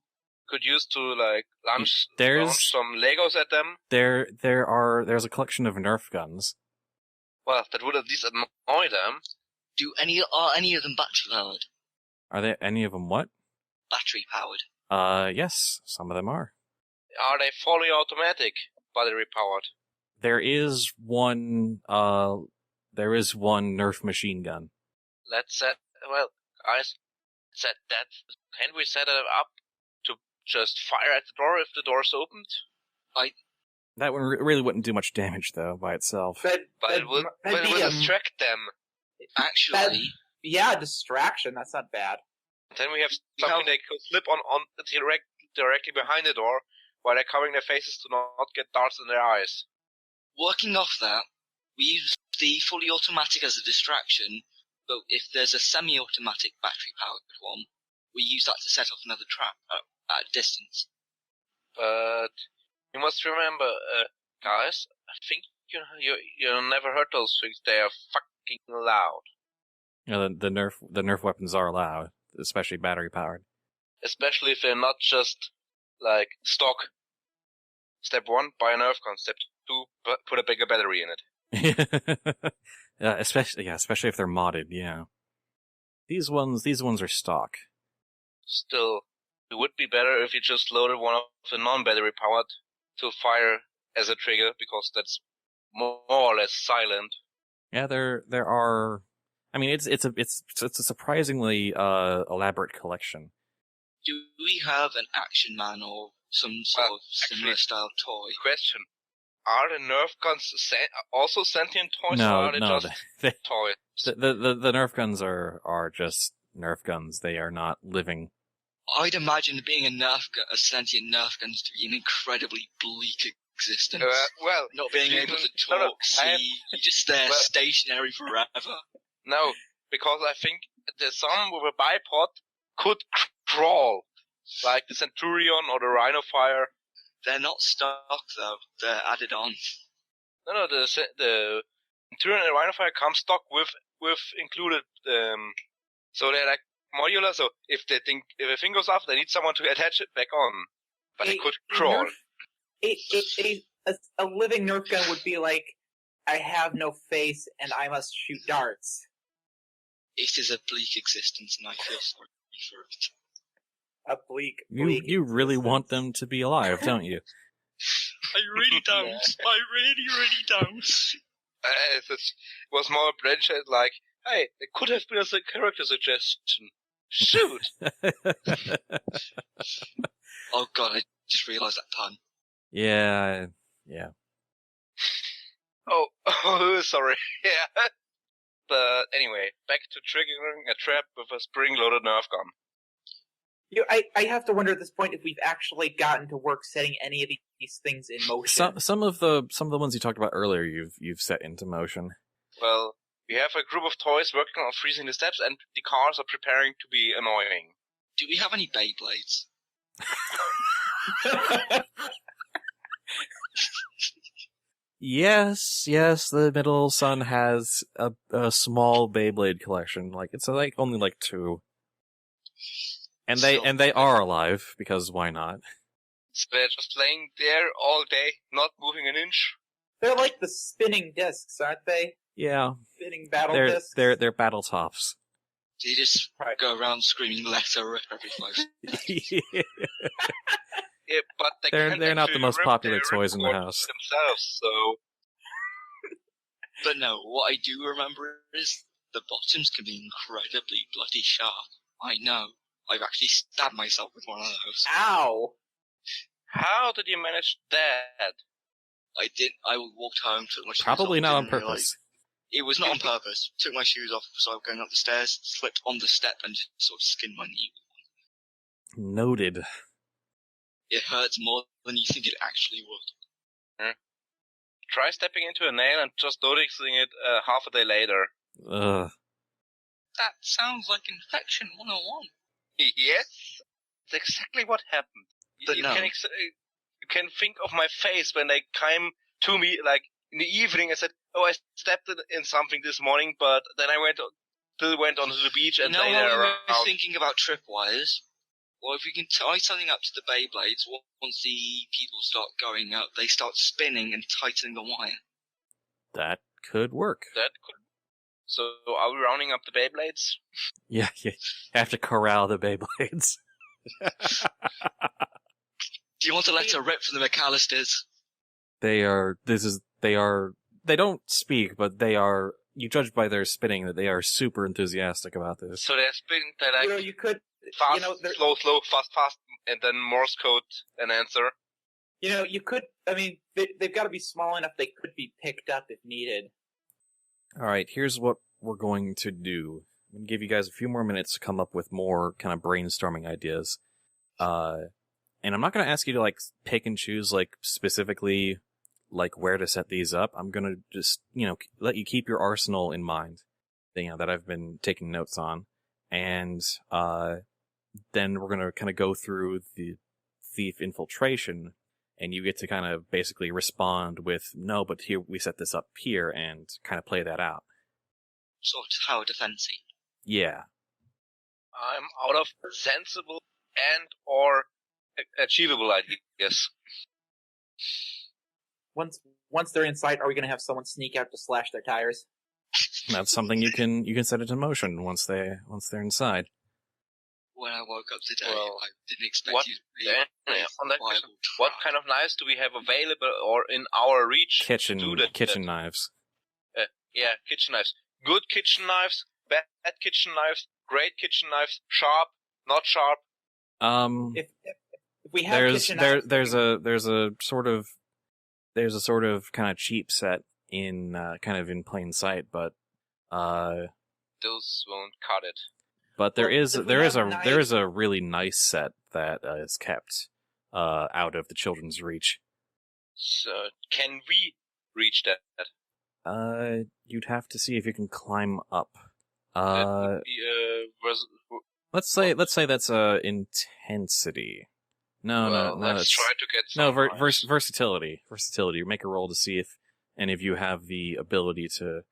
could use to, like, launch some Legos at them? There's a collection of Nerf guns. Well, that would at least annoy them. Are any of them battery powered? Are there any of them what? Battery powered. Yes, some of them are. Are they fully automatic, battery powered? There is one Nerf machine gun. Let's set, well, guys, can we set it up to just fire at the door if the door's opened? That one really wouldn't do much damage, though, by itself. But it will distract them. Actually... distraction, that's not bad. Then we have something they could slip on directly behind the door, while they're covering their faces to not get darts in their eyes. Working off that, we use the fully automatic as a distraction, but if there's a semi-automatic battery-powered one, we use that to set off another trap at a distance. But you must remember, guys, I think you never heard those things. They are fucking loud. The Nerf weapons are loud, especially battery-powered. Especially if they're not just, like, stock. Step 1, buy a Nerf gun. Step 2, put a bigger battery in it. especially if they're modded, yeah. These ones are stock. Still, it would be better if you just loaded one of the non-battery powered to fire as a trigger, because that's more or less silent. Yeah, there are. I mean, it's a surprisingly elaborate collection. Do we have an action man or some sort of similar style toy? Question: are the Nerf guns also sentient toys, or are they just toys? The Nerf guns are just Nerf guns. They are not living. I'd imagine being a sentient Nerf gun to be an incredibly bleak existence. Well, not being able to talk, you just stare stationary forever. No, because I think the some with a bipod could crawl, like the Centurion or the Rhino Fire. They're not stock though; they're added on. No, the Centurion and the Rhino Fire come stock with included. So they're like modular. So if a thing goes off, they need someone to attach it back on. But it could crawl. A living Nerf gun would be like, I have no face and I must shoot darts. It is a bleak existence, and I feel sorry for it. A bleak. You really want them to be alive, don't you? I really don't. I really don't. It was more branch like, hey, it could have been as a character suggestion. Shoot! Oh god, I just realised that pun. Yeah. Oh, sorry. Yeah. But anyway, back to triggering a trap with a spring-loaded Nerf gun. I have to wonder at this point if we've actually gotten to work setting any of these things in motion. Some of the ones you talked about earlier, you've set into motion. Well, we have a group of toys working on freezing the steps, and the cars are preparing to be annoying. Do we have any Beyblades? Yes, the middle son has a small Beyblade collection. Like it's only like 2. And they are alive, because why not? So they're just laying there all day, not moving an inch. They're like the spinning discs, aren't they? Yeah. Spinning battle discs. They're battle tops. Do you just go around screaming letter rip every 5 Yeah, but they're not the most popular toys in the house themselves. So, but no, what I do remember is the bottoms can be incredibly bloody sharp. I know. I've actually stabbed myself with one of those. Ow! How did you manage that? I did. I walked home, took my shoes Probably off, not on didn't purpose. realize. It was not on purpose. Took my shoes off, so I was going up the stairs, slipped on the step, and just sort of skinned my knee. Noted. It hurts more than you think it actually would. Try stepping into a nail and just noticing it half a day later. Ugh. That sounds like Infection 101. Yes, that's exactly what happened. But you no. You can think of my face when they came to me, like, in the evening. I said, oh, I stepped in something this morning, but then I went onto the beach and lay there around. I was thinking about tripwires. Well, if we can tie something up to the Beyblades, once the people start going up, they start spinning and tightening the wire. That could work. So, are we rounding up the Beyblades? Yeah. Have to corral the Beyblades. Do you want to let her rip from the McAllisters? They don't speak, but they are, you judge by their spinning that they are super enthusiastic about this. So they're spinning, they're like, you could, fast, slow, fast, and then Morse code an answer. You could, they've got to be small enough they could be picked up if needed. Alright, here's what we're going to do. I'm going to give you guys a few more minutes to come up with more kind of brainstorming ideas. And I'm not going to ask you to, pick and choose, specifically, where to set these up. I'm going to just, let you keep your arsenal in mind, that I've been taking notes on. And, then we're going to kind of go through the thief infiltration, and you get to kind of basically respond with, no, but here, we set this up here, and kind of play that out. Sort of tower defense-y. Yeah. I'm out of sensible and or achievable ideas. Once they're inside, are we going to have someone sneak out to slash their tires? That's something you can set into motion once they're inside. When I woke up today, Well, I didn't expect what- you to be on that question, viable what truck. kind of knives do we have available or in our reach? Kitchen to do that? knives. Yeah, kitchen knives. Good kitchen knives, bad kitchen knives, great kitchen knives, sharp, not sharp. If we have kitchen knives, there's a sort of kind of cheap set in kind of in plain sight, but Those won't cut it. but Well, if we have there is a really nice set that is kept out of the children's reach. So, can we reach that? You'd have to see if you can climb up. That would be, Let's say that's intensity. No, let's it's, try to get some knives. versatility. Versatility. Make a roll to see if any of you have the ability to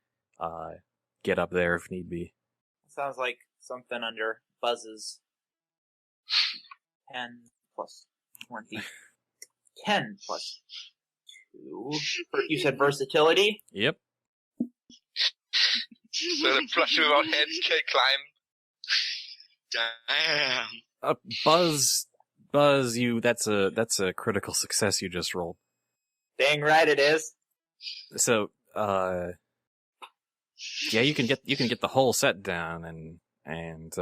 get up there if need be. sounds like something under Buzz's 10 plus 20. 10 plus 2. You said versatility? Yep. So the plushie without hands can climb. Damn. Buzz, that's a critical success you just rolled. Dang right it is. So, yeah, you can get the whole set down and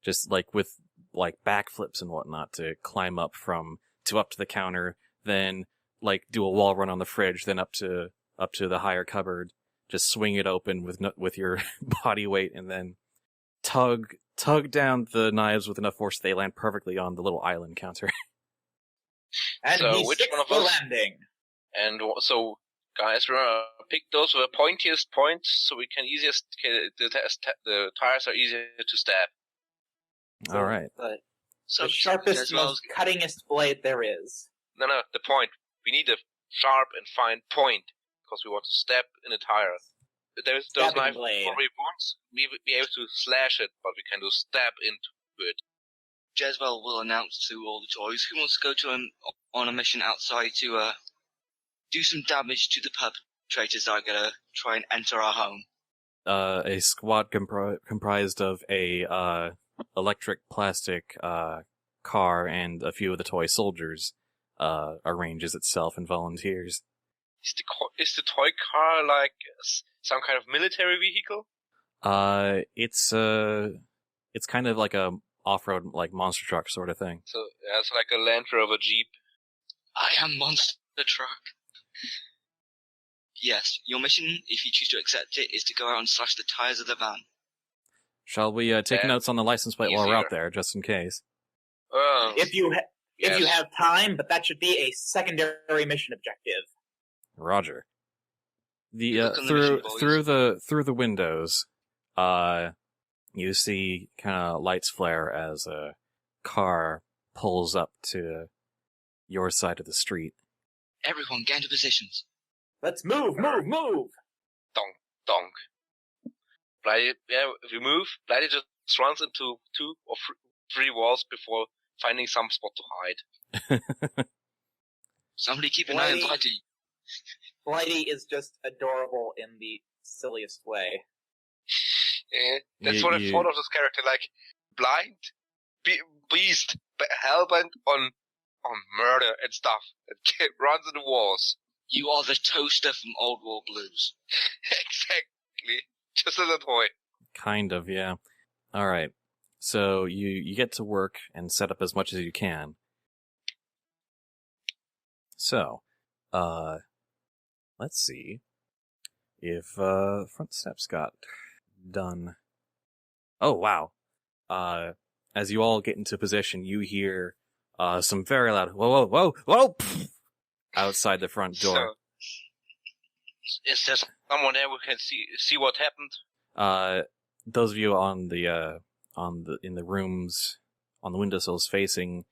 just like with like backflips and whatnot to climb up up to the counter, then like do a wall run on the fridge, then up to the higher cupboard, just swing it open with your body weight, and then tug down the knives with enough force they land perfectly on the little island counter. And So he which sticks one of the us- landing. And so, guys, we're gonna pick those with the pointiest points, so we can the tires are easier to stab. All right. The So sharpest, most cuttingest blade there is. No, the point. We need a sharp and fine point, because we want to stab in a tire. Those Stabbing knives blade. probably won't be able to slash it, but we can do stab into it. Jezebel will announce to all the toys who wants to go on a mission outside to do some damage to the perpetrators that are gonna try and enter our home. A squad comprised of a electric plastic car and a few of the toy soldiers arranges itself and volunteers. Is the toy car like some kind of military vehicle? It's kind of like a off-road like monster truck sort of thing. So it's like a Land Rover Jeep. I am Monster Truck. Yes, your mission, if you choose to accept it, is to go out and slash the tires of the van. Shall we take Yeah. notes on the license plate while we're out Easier. there, just in case? If you Yes. have time, but that should be a secondary mission objective. Roger. The Look on the mission, boys. through the windows, you see kind of lights flare as a car pulls up to your side of the street. Everyone, get into positions. Let's move! Donk. Blighty, if we move, Blighty just runs into 2 or 3 walls before finding some spot to hide. Somebody keep an eye on Blighty. Blighty. Blighty is just adorable in the silliest way. Yeah, that's You- what I you- thought of this character, like blind beast, but hellbent on murder and stuff, and runs into walls. You are the toaster from Old War Blues. Exactly, just as a toy. Kind of, yeah. All right. So you get to work and set up as much as you can. So, let's see if front steps got done. Oh wow! As you all get into position, you hear some very loud whoa outside the front door. So, is there someone there who can see what happened? Those of you in the rooms on the windowsills facing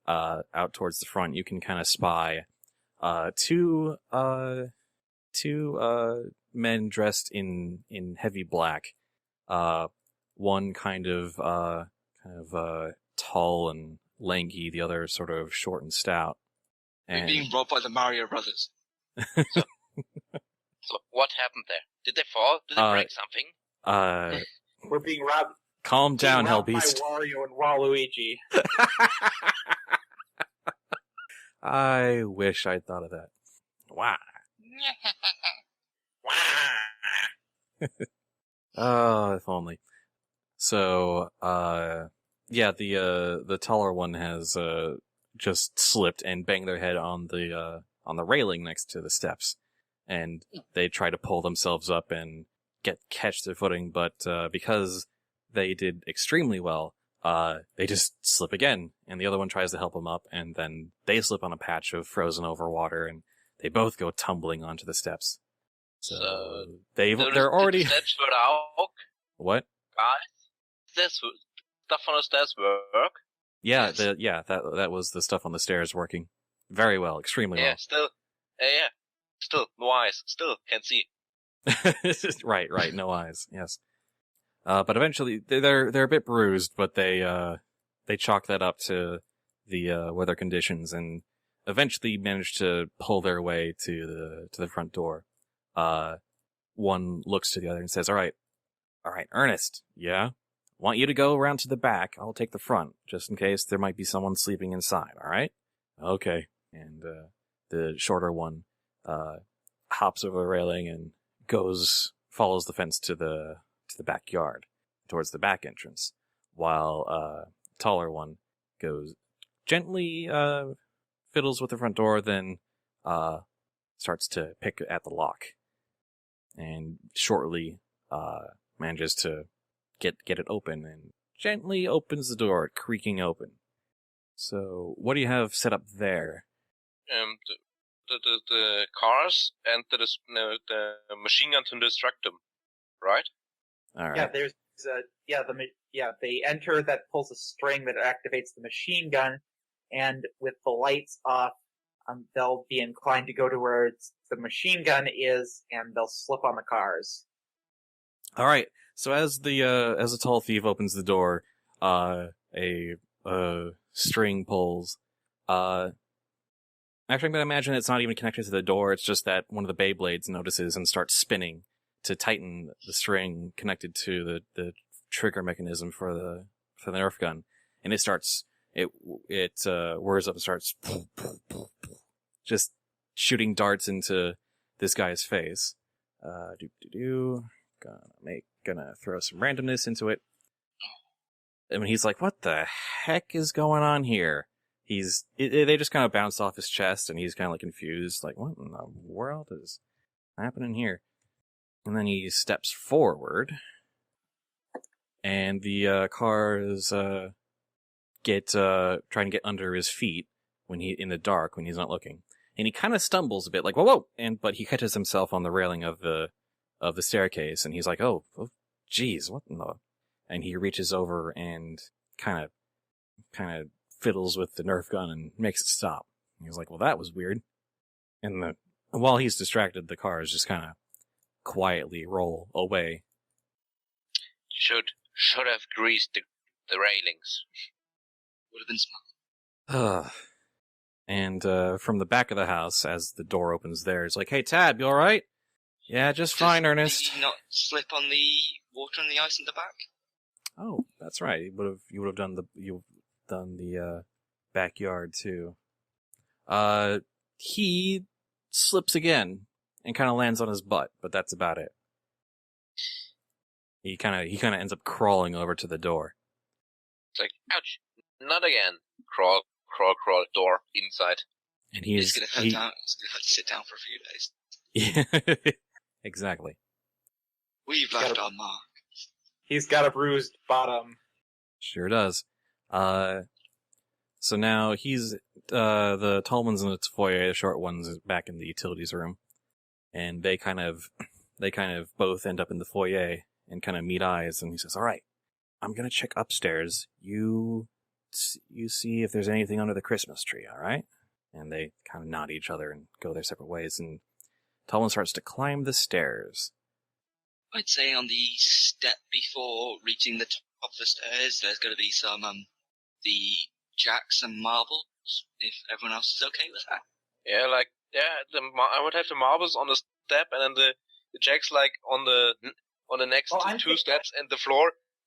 out towards the front, you can kind of spy two men dressed in heavy black. One kind of tall and lanky, the other sort of short and stout. We're And being robbed by the Mario Brothers. So what happened there? Did they fall? Did they break something? We're being robbed Calm down, He loved Hellbeast. My Wario and Waluigi. I wish I'd thought of that. Wow. Oh, if only. So, yeah, the taller one has, just slipped and banged their head on the railing next to the steps. And they try to pull themselves up and catch their footing, but, because they did extremely well, they just slip again, and the other one tries to help them up, and then they slip on a patch of frozen over water, and they both go tumbling onto the steps. So they're already. The steps were out. What? Guys, this stuff on the stairs work. Yeah, that was the stuff on the stairs working very well, extremely well. Still no eyes. Still can't see. right, no eyes. Yes. But eventually they're a bit bruised, but they chalk that up to the weather conditions and eventually manage to pull their way to the front door. One looks to the other and says, All right, Ernest, yeah? Want you to go around to the back. I'll take the front, just in case there might be someone sleeping inside, all right? Okay. And the shorter one hops over the railing and follows the fence to the backyard, towards the back entrance, while taller one goes gently fiddles with the front door, then starts to pick at the lock, and shortly manages to get it open and gently opens the door, creaking open. So, what do you have set up there? The cars and the machine gun to distract them, right? All right. Yeah, there's they enter, that pulls a string that activates the machine gun, and with the lights off, they'll be inclined to go to where the machine gun is, and they'll slip on the cars. All right. So as the tall thief opens the door, a string pulls. Actually, I'm gonna imagine it's not even connected to the door. It's just that one of the Beyblades notices and starts spinning to tighten the string connected to the trigger mechanism for the Nerf gun, and it whirs up and starts just shooting darts into this guy's face. Gonna throw some randomness into it. And when he's like, "What the heck is going on here?" They just kind of bounce off his chest, and he's kind of like confused, like, "What in the world is happening here?" And then he steps forward, and the cars trying to get under his feet in the dark when he's not looking, and he kind of stumbles a bit, like whoa, but he catches himself on the railing of the staircase, and he's like, oh, geez, what in the? And he reaches over and kind of fiddles with the Nerf gun and makes it stop. And he's like, well, that was weird. And while he's distracted, the cars just kind of quietly roll away. Should have greased the railings. Would have been smart. And from the back of the house, as the door opens there, it's like, hey, Tab, you alright? Yeah, just fine, Ernest. Did you not slip on the water and the ice in the back? Oh, that's right. You would have done the backyard too. He slips again and kind of lands on his butt, but that's about it. He kind of ends up crawling over to the door. It's like, ouch, not again. Crawl, door inside. And He's gonna have to sit down for a few days. Yeah, exactly. We've left our mark. He's got a bruised bottom. Sure does. So now he's the tall one's in the foyer, the short one's back in the utilities room, and they kind of both end up in the foyer and kind of meet eyes. And he says, "All right, I'm gonna check upstairs. You see if there's anything under the Christmas tree. All right?" And they kind of nod at each other and go their separate ways. And tall one starts to climb the stairs. I'd say on the step before reaching the top of the stairs, there's going to be some the jacks and marbles. If everyone else is okay with that. Yeah, I would have the marbles on the step, and then the jacks like on the next two steps and the floor,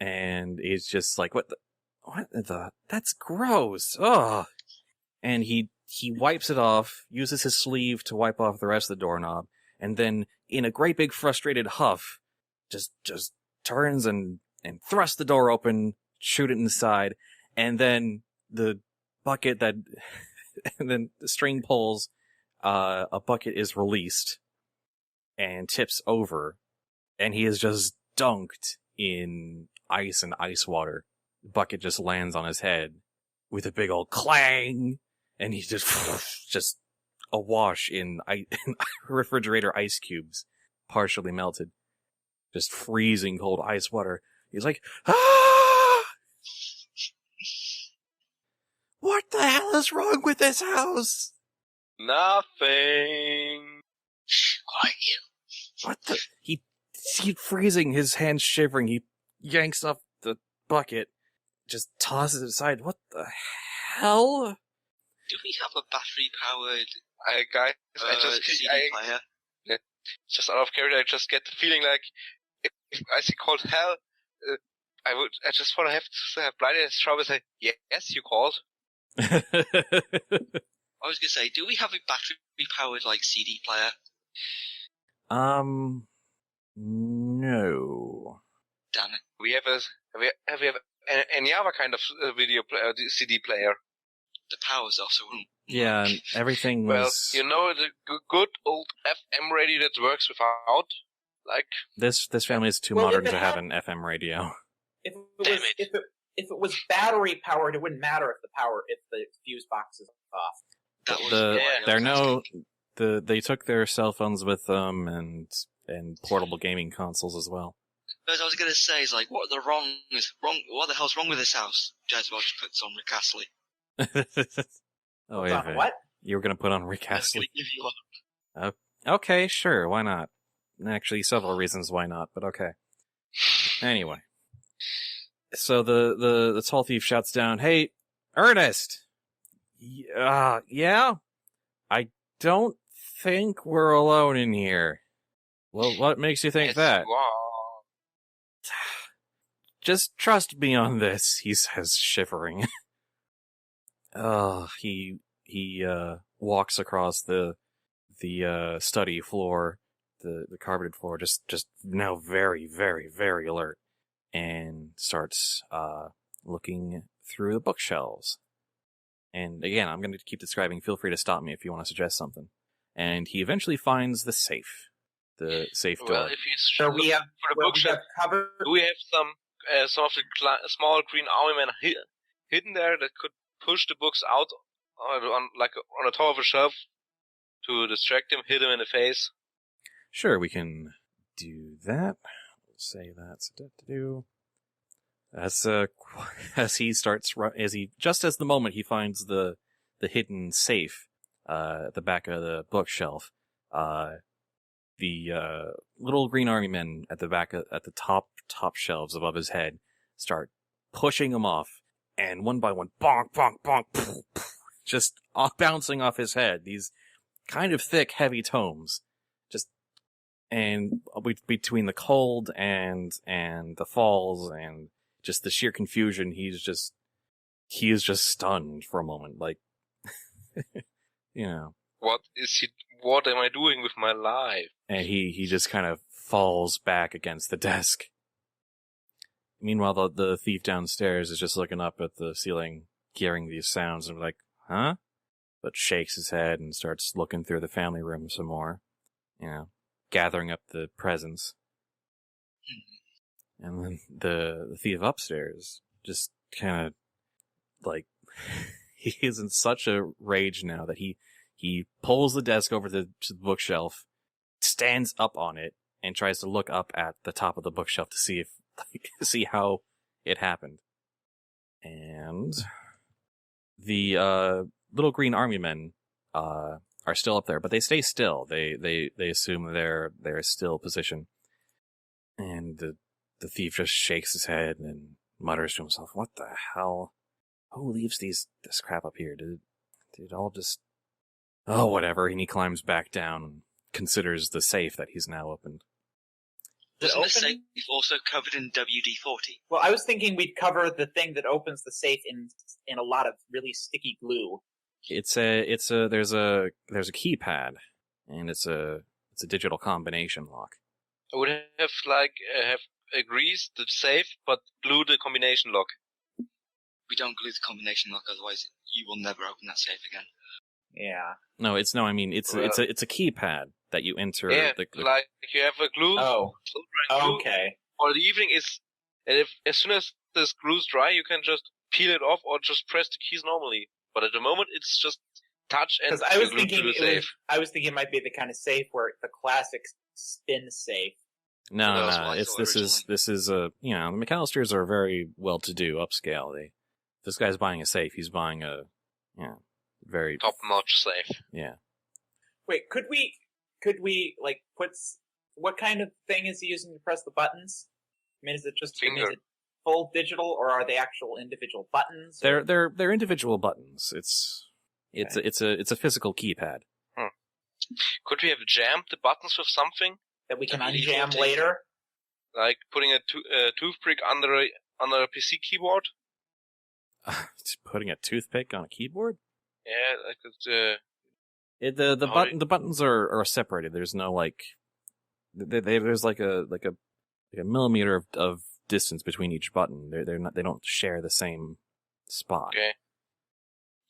And he's just like, what the, that's gross. Ugh. And he wipes it off, uses his sleeve to wipe off the rest of the doorknob, and then, in a great big frustrated huff, just turns and thrusts the door open, shoot it inside, and then the bucket that, and then the string pulls, a bucket is released, and tips over, and he is just dunked in ice and ice water. The bucket just lands on his head with a big old clang, and he's just awash in refrigerator ice cubes, partially melted. Just freezing cold ice water. He's like, ah! What the hell is wrong with this house? Nothing. Shh, quiet you. What the? He's freezing, his hands shivering. He yanks up the bucket, just tosses it aside. What the hell? Do we have a battery-powered Guys, CD player? Just out of character, I just get the feeling like if I see called hell, I just want to have Blighty as trouble say, yes, you called. I was gonna say, do we have a battery-powered, CD player? No. Damn it. Have we any other kind of video player, CD player? The power's off, so Yeah, and everything Well, was... the good old FM radio that works without, This family is too Well, modern if to it have had- an FM radio. If Damn it. if it was battery powered, it wouldn't matter if the fuse box is off. that was The, what I there are was no... asking. They took their cell phones with them and portable gaming consoles as well. As I was gonna say, is what the what the hell's wrong with this house? Jezebel just puts on Rick Astley. Oh, It's on what? You were going to put on Rick I was Astley? gonna give you one. Okay, sure, why not? Actually, several reasons why not, but okay. Anyway. So the tall thief shouts down, "Hey, Ernest! Yeah? I don't think we're alone in here." Well, what makes you think yes, that? you are. Just trust me on this, he says, shivering. He walks across the study floor, the carpeted floor, just now very, very, very alert, and starts looking through the bookshelves. And again, I'm going to keep describing. Feel free to stop me if you want to suggest something. And he eventually finds the safe door. Well, if he's So we have for the we bookshelf, have covered. do we have some of the small green army men hidden there that could push the books out on the top of a shelf to distract him, hit him in the face? Sure, we can do that. We'll say that's just as the moment he finds the hidden safe at the back of the bookshelf, the little green army men at the top shelves above his head start pushing him off, and one by one, bonk, bonk, bonk, poof, poof, just bouncing off his head. These kind of thick, heavy tomes, and between the cold and the falls and just the sheer confusion, he is just stunned for a moment, What am I doing with my life? And he just kind of falls back against the desk. Meanwhile, the thief downstairs is just looking up at the ceiling, hearing these sounds, and like, huh? But shakes his head and starts looking through the family room some more, gathering up the presents. And then the thief upstairs just kind of, he is in such a rage now that he pulls the desk over to the bookshelf, stands up on it, and tries to look up at the top of the bookshelf to see how it happened. And the little green army men are still up there, but they stay still. They assume they're still position. And the thief just shakes his head and mutters to himself, "What the hell? Who leaves this crap up here? Did it all just... Oh, whatever." And he climbs back down and considers the safe that he's now opened. Wasn't the open? safe also covered in WD-40? Well, I was thinking we'd cover the thing that opens the safe in a lot of really sticky glue. There's a keypad, and it's a digital combination lock. I would have greased the safe, but glue the combination lock. We don't glue the combination lock, otherwise you will never open that safe again. Yeah. I mean, it's a keypad that you enter. Yeah, like you have a glue. Oh. Glue, Okay. or the evening is, and if as soon as this glue's dry, you can just peel it off or just press the keys normally. But at the moment, it's just touch and Because I was glue to thinking the safe. I was thinking it might be the kind of safe where the classic spin safe. No. That's what I thought This is the McAllisters are very well-to-do, upscale. This guy's buying a safe. He's buying a, very Top-notch safe. Yeah. Wait, could we like what kind of thing is he using to press the buttons? I mean, is it Finger. is it full digital, or are they actual individual buttons? They're individual buttons. It's a physical keypad. Could we have jammed the buttons with something? that we can WD-40. unjam later? Like putting a toothpick under a PC keyboard? Putting a toothpick on a keyboard? Yeah, like The buttons are separated. There's no there's like a millimeter of distance between each button. They don't share the same spot. Okay.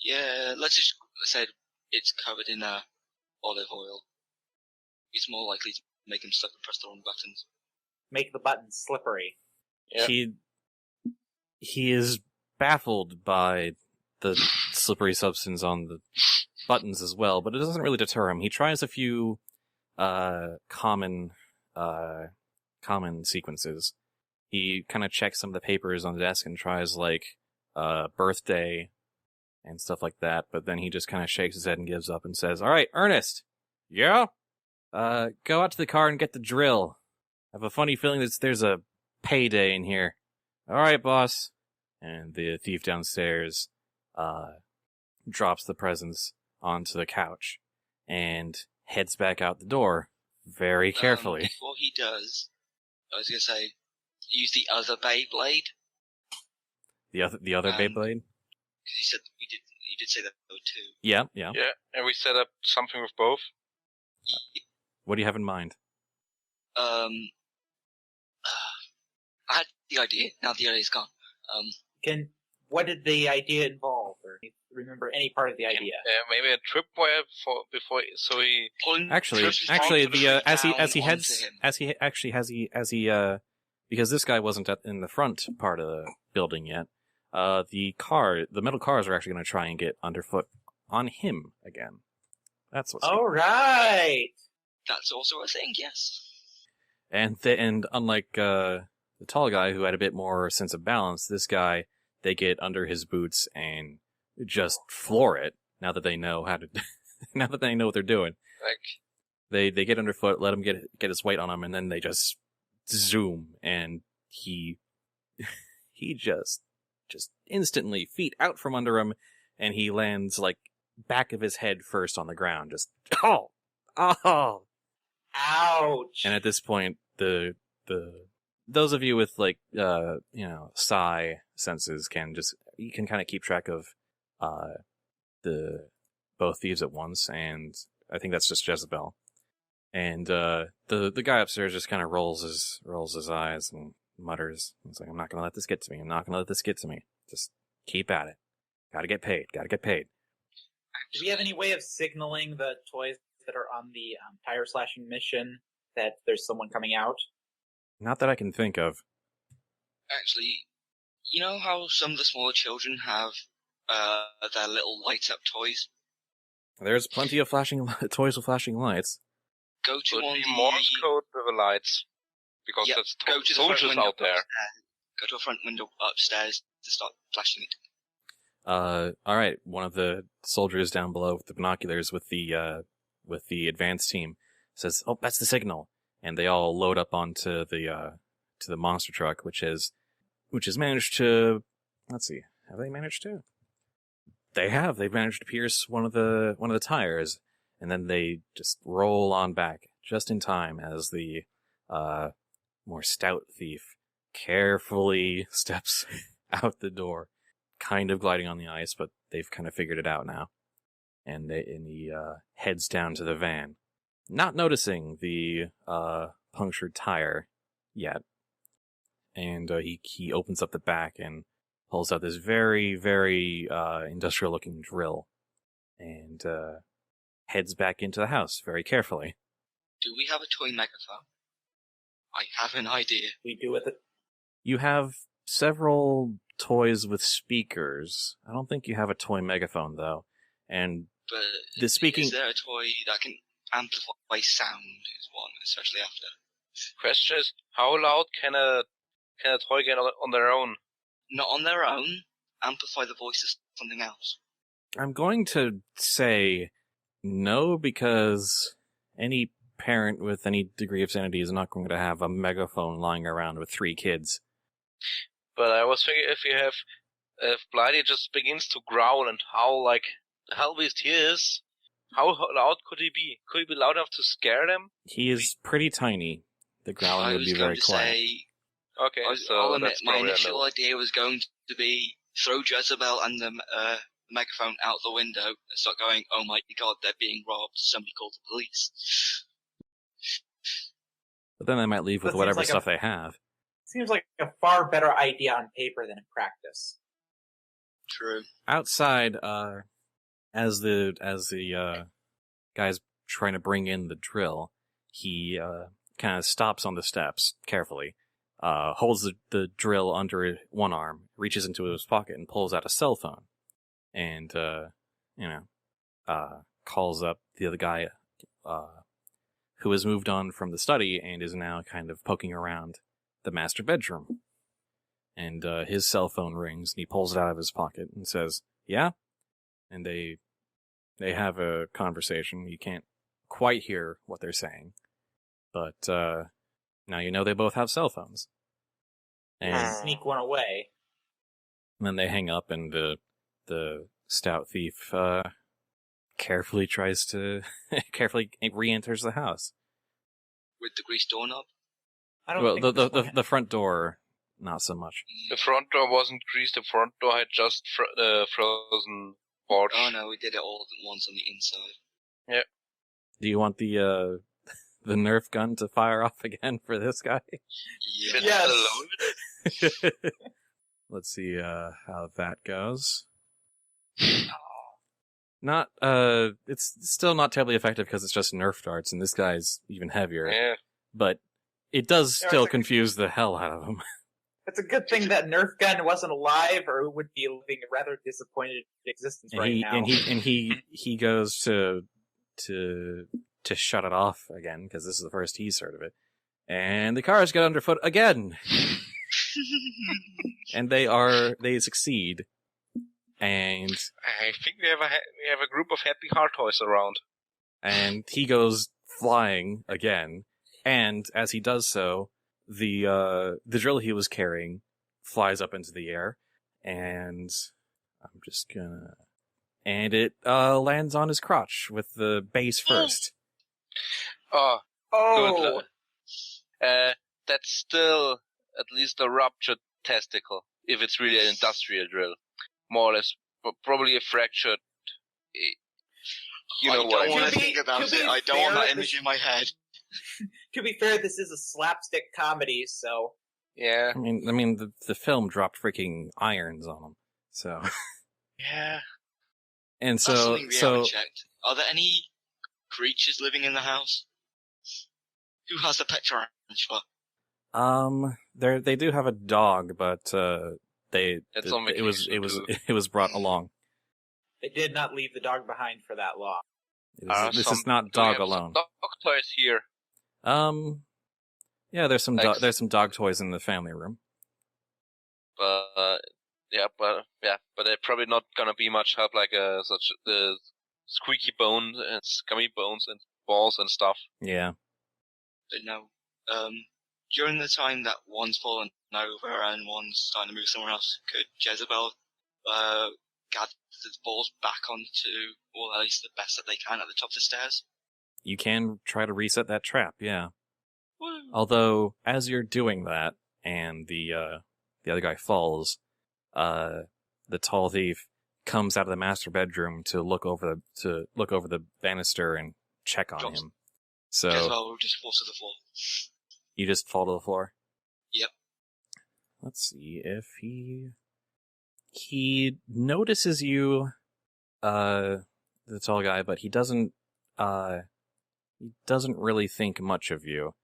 Yeah, let's just say it's covered in olive oil. It's more likely to make him slip and press the wrong buttons. Make the buttons slippery. Yeah. He is baffled by the slippery substance on the buttons as well, but it doesn't really deter him. He tries a few common sequences. He kind of checks some of the papers on the desk and tries birthday and stuff like that, but then he just kind of shakes his head and gives up and says, "All right, Ernest, yeah? Go out to the car and get the drill. I have a funny feeling that there's a payday in here." "All right, boss." And the thief downstairs drops the presents onto the couch and heads back out the door very carefully. Before he does, I was going to say, use the other Beyblade. The other Beyblade? Because he said he did say that though too. Yeah. Yeah, and we set up something with both. What do you have in mind? I had the idea. Now the idea's gone. What did the idea involve, or do you remember any part of the idea? Maybe a tripwire before, so he. Actually, because this guy wasn't in the front part of the building yet. The metal cars are actually going to try and get underfoot on him again. That's what's. All right. That's also a thing, yes. And unlike the tall guy who had a bit more sense of balance, this guy, they get under his boots and just floor it. Now that they know how to, now that they know what they're doing, they get underfoot, let him get his weight on him, and then they just zoom, and he just instantly feet out from under him, and he lands back of his head first on the ground. Just ouch! And at this point, those of you with psi senses you can kind of keep track of both thieves at once, and I think that's just Jezebel. And the guy upstairs just kind of rolls his eyes and mutters, he's like, "I'm not gonna let this get to me. I'm not gonna let this get to me. Just keep at it. Gotta get paid. Gotta get paid." Do we have any way of signaling the toys that are on the tire slashing mission that there's someone coming out? Not that I can think of. Actually, you know how some of the smaller children have their little light-up toys? There's plenty of toys with flashing lights. Go to Would one be of the... Morse code with the lights, because Yep, that's go to the front soldiers window out there. upstairs. Go to a front window upstairs to start flashing it. All right. One of the soldiers down below with the binoculars with the advanced team says, "Oh, that's the signal," and they all load up onto the monster truck, which has managed to. Let's see, have they managed to? They have. They've managed to pierce one of the tires, and then they just roll on back just in time as the more stout thief carefully steps out the door, kind of gliding on the ice, but they've kind of figured it out now. And he heads down to the van, not noticing the punctured tire yet. And he opens up the back and pulls out this very, very industrial-looking drill, and heads back into the house very carefully. Do we have a toy megaphone? I have an idea. We do with it. You have several toys with speakers. I don't think you have a toy megaphone, though. And But the speaking... is there a toy that can amplify sound is one, especially after? Question is, how loud can a toy get on their own? Not on their own. Amplify the voice of something else. I'm going to say no, because any parent with any degree of sanity is not going to have a megaphone lying around with 3 kids. But I was thinking if Blighty just begins to growl and howl like the hell beast he is, how loud could he be? Could he be loud enough to scare them? He is pretty tiny. The growling would be very quiet. Okay, I'll admit, that's my probably initial idea was going to be throw Jezebel and the megaphone out the window and start going, oh my god, they're being robbed, somebody called the police. But then they might leave with That whatever seems like stuff they have. Seems like a far better idea on paper than in practice. True. Outside, as the guy's trying to bring in the drill, he kind of stops on the steps carefully, holds the drill under one arm, reaches into his pocket and pulls out a cell phone, and calls up the other guy who has moved on from the study and is now kind of poking around the master bedroom. And his cell phone rings, and he pulls it out of his pocket and says, "Yeah?" And they have a conversation. You can't quite hear what they're saying, but now you know they both have cell phones. And Sneak one away. then they hang up, and the stout thief carefully re-enters the house. With the greased doorknob? I don't Well, think the front door, not so much. The front door wasn't greased. The front door had just frozen porch. Oh no, we did it all at once on the inside. Do you want the Nerf gun to fire off again for this guy? Yeah. Yes. Let's see how that goes. Not it's still not terribly effective because it's just Nerf darts, and this guy's even heavier. Yeah. But it does Yeah, still it's confuse the hell out of him. It's a good thing that Nerf gun wasn't alive, or it would be living a rather disappointed existence now. And he goes to shut it off again, because this is the first he's heard of it. And the cars get underfoot again. And they succeed. And I think we have a group of happy car toys around. And he goes flying again. And as he does so, the drill he was carrying flies up into the air, and I'm just gonna... And it lands on his crotch with the base first. Oh, Oh! good. That's still at least a ruptured testicle, if it's really an industrial drill. More or less, probably a fractured... You know I what I don't mean. want to think about it. I don't want that image in my head. To be fair, this is a slapstick comedy, so... Yeah. I mean, the film dropped freaking irons on him, so... Yeah. And That's so, something we so haven't checked. Are there any creatures living in the house? Who has a pet tarantula? they do have a dog, but That's on it was vacation, brought along. They did not leave the dog behind for that long. This is not dog alone. Dog toys here. Yeah, there's some Thanks. there's some dog toys in the family room. But they're probably not gonna be much help, like such the squeaky bones and scummy bones and balls and stuff. Yeah. But no. During the time that one's fallen over and one's starting to move somewhere else, could Jezebel gather the balls back onto, or at least the best that they can, at the top of the stairs? You can try to reset that trap, yeah. Woo. Although, as you're doing that, and the other guy falls, the tall thief comes out of the master bedroom to look over the banister and check on Drops. him. So Jezebel will just fall to the floor. you just fall to the floor. Yep. Let's see if he notices you, the tall guy, but he doesn't really think much of you.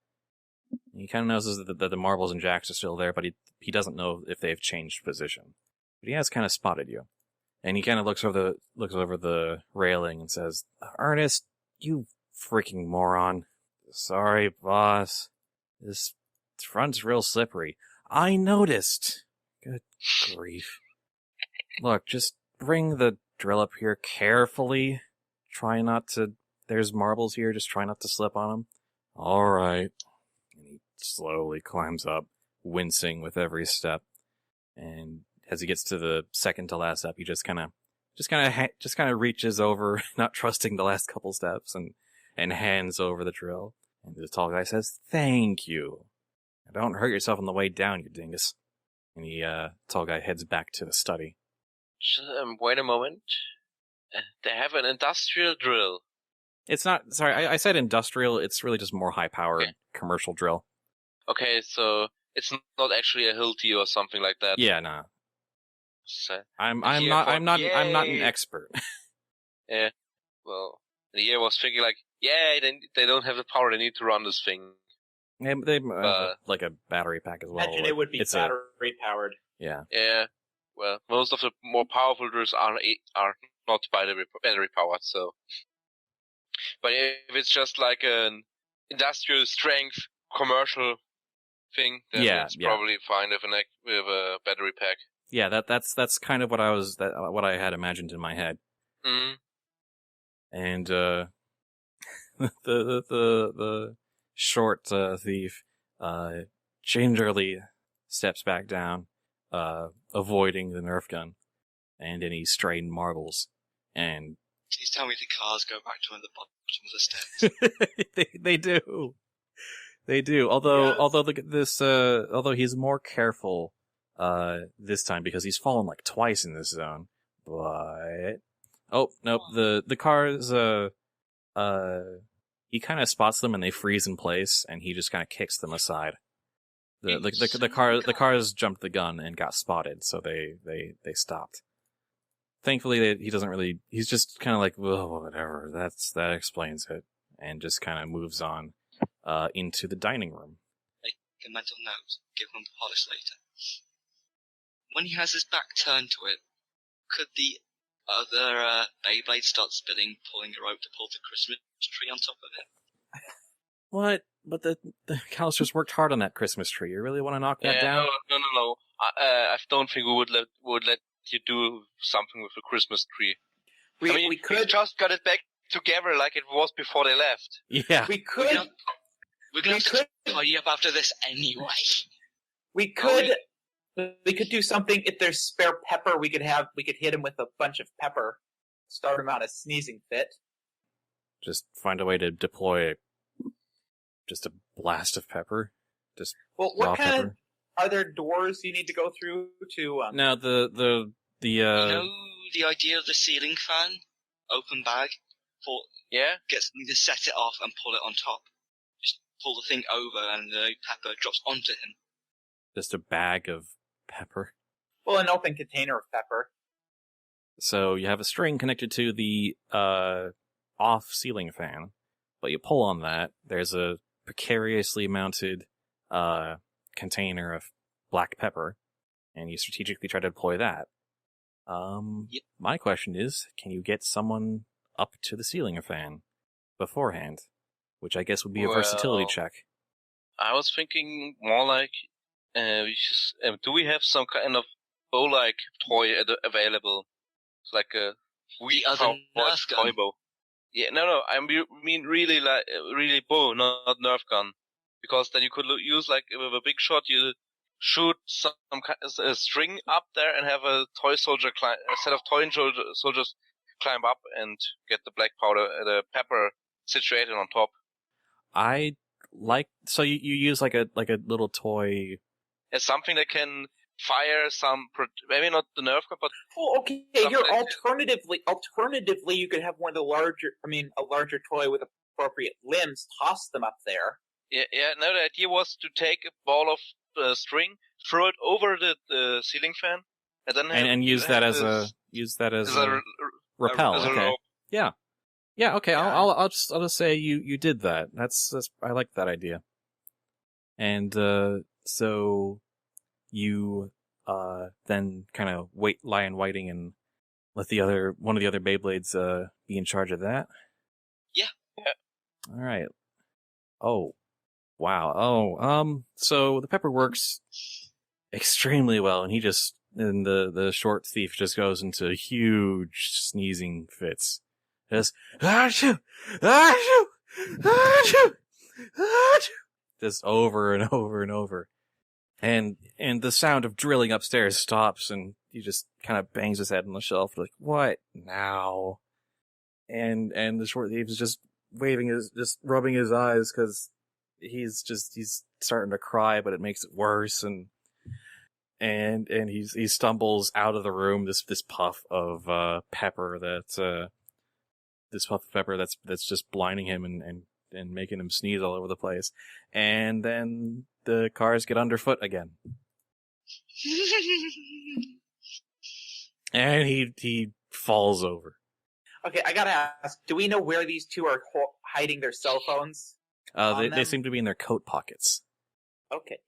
He kind of knows that the marbles and jacks are still there, but he doesn't know if they've changed position. But he has kind of spotted you, and he kind of looks over the railing and says, "Ernest, you freaking moron! Sorry, boss. This front's real slippery. I noticed. Good grief. Look, just bring the drill up here carefully. Try not to. There's marbles here. Just try not to slip on them. All right." And he slowly climbs up, wincing with every step. And as he gets to the second to last step, he just kind of reaches over, not trusting the last couple steps, and hands over the drill. And the tall guy says, "Thank you. Don't hurt yourself on the way down, you dingus." And the tall guy heads back to the study. Wait a moment. They have an industrial drill. It's not, sorry, I said industrial, it's really just more high-powered commercial drill. Okay, so it's not actually a Hilti or something like that. Yeah, nah. So, I'm not an expert. yeah. Well, the year was thinking like, yeah, they don't have the power they need to run this thing. They like a battery pack as well. Imagine it would be battery powered. Yeah. Yeah. Well, most of the more powerful drills are not battery powered, so. But if it's just like an industrial strength commercial thing, then it's probably fine with a battery pack. Yeah, that's kind of what I had imagined in my head. Mm. And the short thief gingerly steps back down, avoiding the Nerf gun and any strayed marbles. And please tell me the cars go back to the bottom of the stairs. they do. They do. Although he's more careful this time because he's fallen like twice in this zone. But oh nope, the cars he kind of spots them and they freeze in place, and he just kind of kicks them aside. The cars jumped the gun and got spotted, so they stopped. Thankfully, he doesn't really. He's just kind of like, well, whatever. That explains it, and just kind of moves on into the dining room. Make a mental note. Give him the polish later. When he has his back turned to it, could the other Beyblade start spinning, pulling a rope to pull the Christmas tree on top of it? What? But the Callisters worked hard on that Christmas tree. You really want to knock that down? No. I don't think we would let you do something with the Christmas tree. We could just got it back together like it was before they left. Yeah, we could. We're gonna have to tidy up after this anyway. We could do something. If there's spare pepper, we could hit him with a bunch of pepper, start him out a sneezing fit. Just find a way to deploy just a blast of pepper. Just what kind of, are there doors you need to go through to? No, the You know the idea of the ceiling fan, open bag, get something to set it off and pull it on top. Just pull the thing over and the pepper drops onto him. Just a bag of pepper. Well, an open container of pepper. So you have a string connected to the off ceiling fan, but you pull on that. There's a precariously mounted container of black pepper, and you strategically try to deploy that. Yep. My question is, can you get someone up to the ceiling fan beforehand? Which I guess would be a versatility check. I was thinking more like, do we have some kind of bow-like toy available? It's like a toy bow. Yeah, no, I mean really bow, not Nerf gun. Because then you could use like with a big shot, you shoot some kind of string up there and have a set of toy soldiers climb up and get the black powder, the pepper situated on top. I so you use like a little toy. It's something that can fire some, maybe not the Nerf gun, but Well, okay. Here, alternatively, you could have one of the a larger toy with appropriate limbs. Toss them up there. yeah. No, the idea was to take a ball of string, throw it over the ceiling fan, and then use that as a rappel. Okay. rope. Yeah. Okay. Yeah. I'll just say you did that. That's I like that idea. And so you then kind of lie in waiting and let one of the other Beyblades be in charge of that. Yeah. All right. Oh, wow. Oh, so the pepper works extremely well, and the short thief just goes into huge sneezing fits. Just achoo, achoo, achoo, achoo, just over and over and over. And the sound of drilling upstairs stops, and he just kind of bangs his head on the shelf, like, what now? And the short thief is just rubbing his eyes, because he's starting to cry, but it makes it worse, and he stumbles out of the room, this puff of pepper that's just blinding him and making him sneeze all over the place. And then the cars get underfoot again. And he falls over. Okay, I gotta ask, do we know where these two are hiding their cell phones? They seem to be in their coat pockets. Okay.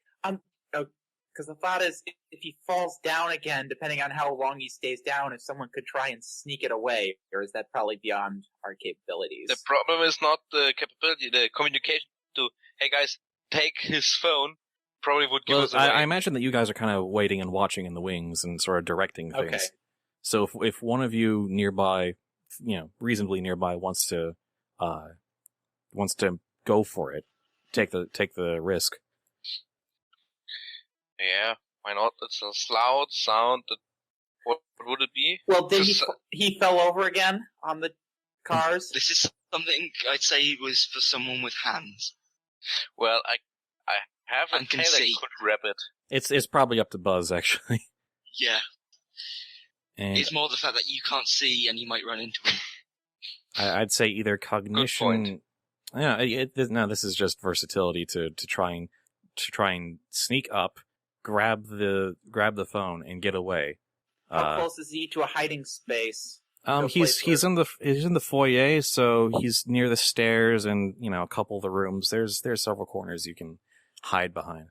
Because the thought is, if he falls down again, depending on how long he stays down, if someone could try and sneak it away, or is that probably beyond our capabilities? The problem is not the capability, the communication to, hey guys, take his phone, probably would give us away. I imagine that you guys are kind of waiting and watching in the wings and sort of directing things. Okay. So if one of you nearby, reasonably nearby, wants to go for it, take the risk. Yeah, why not? It's a loud sound. What would it be? Well, then he fell over again on the cars? This is something I'd say was for someone with hands. Well, I have a And can tail that see. could grab it. It's probably up to Buzz, actually. Yeah. And It's more the fact that you can't see and you might run into him. I'd say either cognition. point. Yeah, this is just versatility to try and sneak up, grab the phone, and get away. How close is he to a hiding space? He's in the foyer, so he's near the stairs and a couple of the rooms. There's several corners you can hide behind.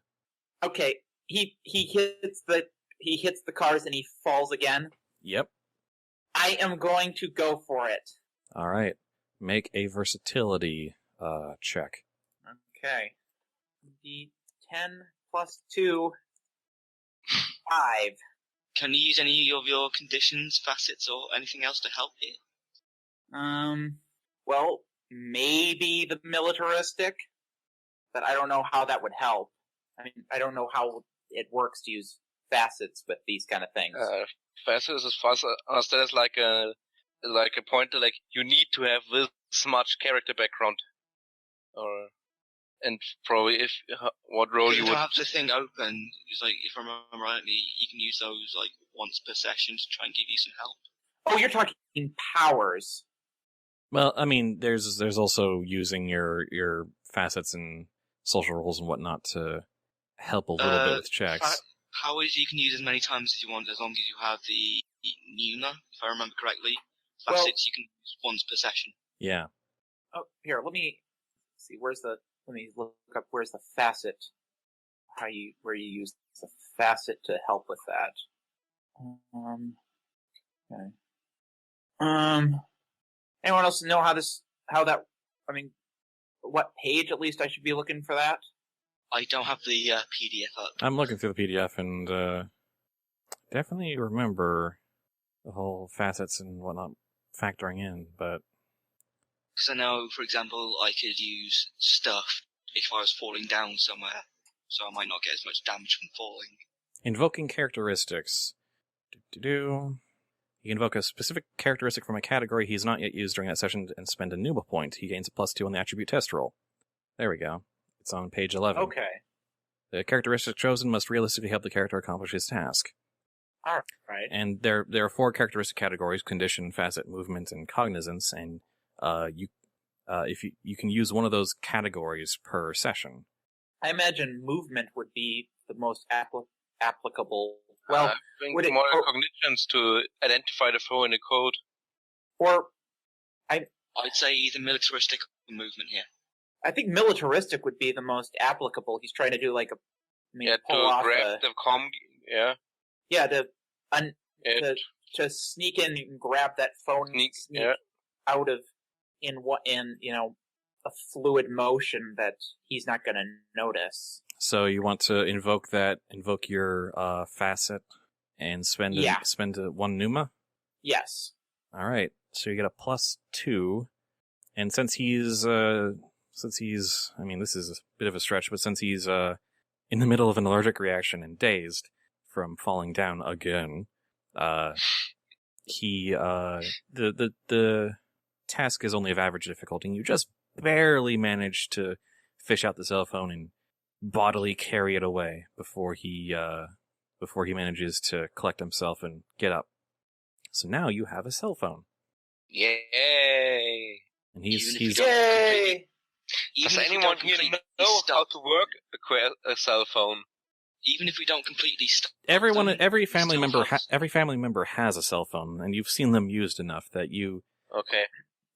Okay, he hits the cars and he falls again. Yep. I am going to go for it. All right. Make a versatility check. Okay. D10 plus 2, 5. Can you use any of your conditions, facets, or anything else to help here? Well, maybe the militaristic, but I don't know how that would help. I mean, I don't know how it works to use facets with these kind of things. Facets, as far as I understand, is like a pointer, like you need to have this much character background, and probably what role you don't would. have the thing open. It's like, if I remember rightly, you can use those like once per session to try and give you some help. Oh, you're talking powers. Well, I mean, there's also using your facets and social roles and whatnot to help a little bit with checks. Powers you can use as many times as you want, as long as you have the Nuna, if I remember correctly. Well- Facets you can use once per session. Yeah. Oh, here, let me see. Let me look up where's the facet. Where you use the facet to help with that. Okay. Anyone else know what page at least I should be looking for that? I don't have the PDF up. I'm looking through the PDF and definitely remember the whole facets and whatnot factoring in, but... Because I know, for example, I could use stuff if I was falling down somewhere, so I might not get as much damage from falling. Invoking characteristics. You invoke a specific characteristic from a category he's not yet used during that session and spend a Nuba point. He gains a +2 on the attribute test roll. There we go. It's on page 11. Okay. The characteristic chosen must realistically help the character accomplish his task. All right. And there are 4 characteristic categories: condition, facet, movement, and cognizance. And if you can use one of those categories per session. I imagine movement would be the most applicable. Well, I think would it, more cognitions to identify the foe in the code. or I'd say either militaristic or movement here. I think militaristic would be the most applicable. He's trying to do like pull to off grab the comm. Yeah. to sneak in and grab that phone, sneak out of in a fluid motion that he's not going to notice. So you want to invoke your facet and spend 1 Numa? Yes. All right. So you get a +2, and since he's I mean, this is a bit of a stretch, but since he's in the middle of an allergic reaction and dazed from falling down again, the task is only of average difficulty, and you just barely manage to fish out the cell phone and bodily carry it away before he manages to collect himself and get up. So now you have a cell phone. Yay! And he's Yay! Does anyone here know how to work a cell phone? Even if we don't completely stop every family member has a cell phone, and you've seen them used enough that you. Okay.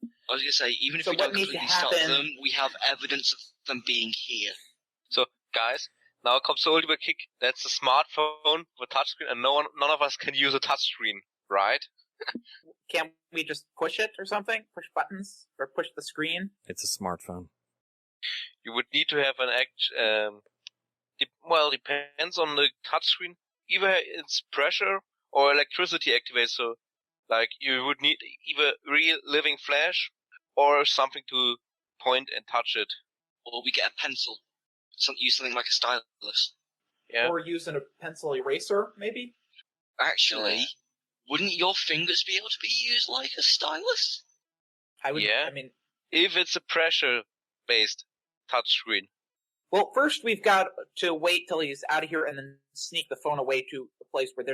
I was going to say, even if we don't completely stop them, we have evidence of them being here. So, guys, now comes the ultimate kick. That's a smartphone with a touchscreen, and none of us can use a touchscreen, right? Can't we just push it or something? Push buttons? Or push the screen? It's a smartphone. You would need to have an depends on the touchscreen. Either it's pressure or electricity activated, so like you would need either real living flash or something to point and touch it. Or we get a pencil. Use something like a stylus. Yeah. Or using a pencil eraser, maybe? Actually, wouldn't your fingers be able to be used like a stylus? I would. Yeah. I mean, if it's a pressure-based touchscreen. Well, first we've got to wait till he's out of here and then sneak the phone away to a place where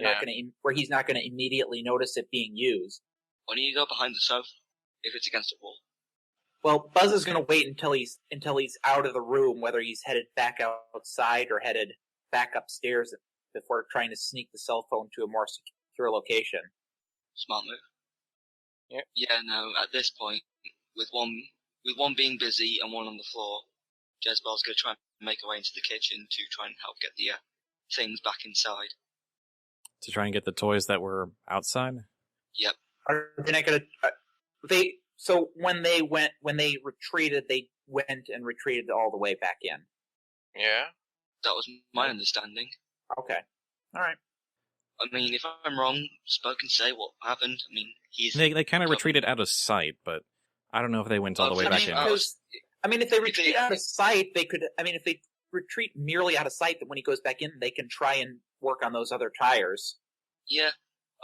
where he's not going to immediately notice it being used. Why don't you go behind the sofa if it's against a wall? Well, Buzz is going to wait until he's out of the room, whether he's headed back outside or headed back upstairs before trying to sneak the cell phone to a more secure location. Smart move. Yeah. Yeah. No. At this point, with one being busy and one on the floor, Jezebel's going to try and make her way into the kitchen to try and help get the things back inside. To try and get the toys that were outside? Yep. Are they not going to... So when they retreated, they went and retreated all the way back in? Yeah. That was my understanding. Okay. All right. I mean, if I'm wrong, Spud can say what happened. I mean, They kind of retreated out of sight, but I don't know if they went all the way back in. If they retreat out of sight, they could... if they retreat merely out of sight, then when he goes back in, they can try and work on those other tires. Yeah,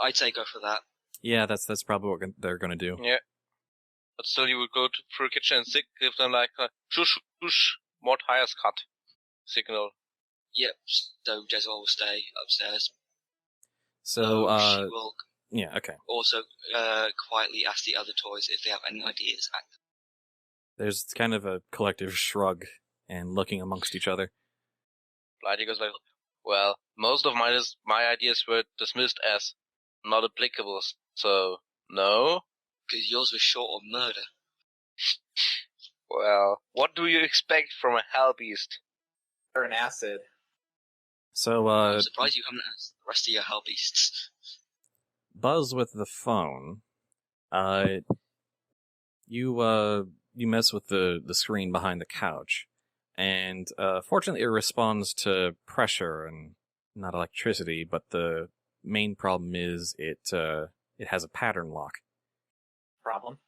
I'd say go for that. Yeah, that's probably what they're going to do. Yeah. But still, you would go to the kitchen and give them like a shush, more tires cut signal. Yep, so Jezebel will stay upstairs. So, she will yeah, okay. Also, quietly ask the other toys if they have any ideas. There's kind of a collective shrug and looking amongst each other. Blighty goes like, well, most of my ideas were dismissed as not applicable, so no. Because yours was short of murder. Well, what do you expect from a hell beast? Or an acid. So, I'm surprised you haven't asked the rest of your hell beasts. Buzz with the phone. You mess with the screen behind the couch, and fortunately it responds to pressure and not electricity, but the main problem is it has a pattern lock. Problem?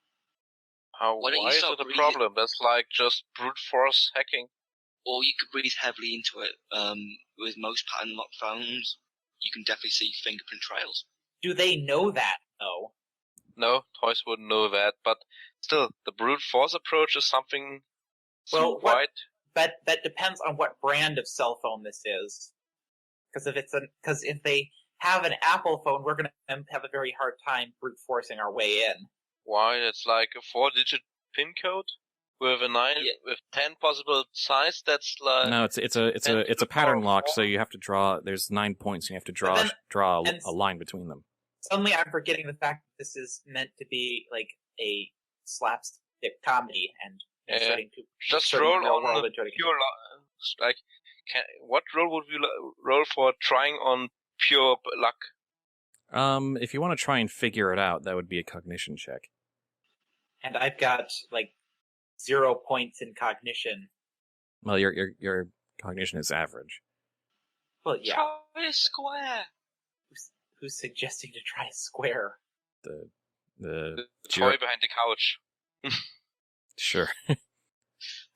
Why is it a problem? That's like just brute force hacking. Or you could breathe heavily into it. With most pattern lock phones, you can definitely see fingerprint trails. Do they know that, though? No, toys wouldn't know that, but still, the brute force approach is something quite but that depends on what brand of cell phone this is. Because if they have an Apple phone, we're going to have a very hard time brute forcing our way in. Why? It's like a 4-digit PIN code with with 10 possible size. That's like No, it's a pattern lock. So you have to draw. There's 9 points, and you have to draw a line between them. Suddenly, I'm forgetting the fact that this is meant to be like a slapstick comedy, and starting to just roll on the pure like. What roll would you roll for trying on pure luck? If you want to try and figure it out, that would be a cognition check. And I've got like 0 points in cognition. Well, your cognition is average. Well, yeah. Try a square. Who's suggesting to try a square? The toy behind the couch. Sure.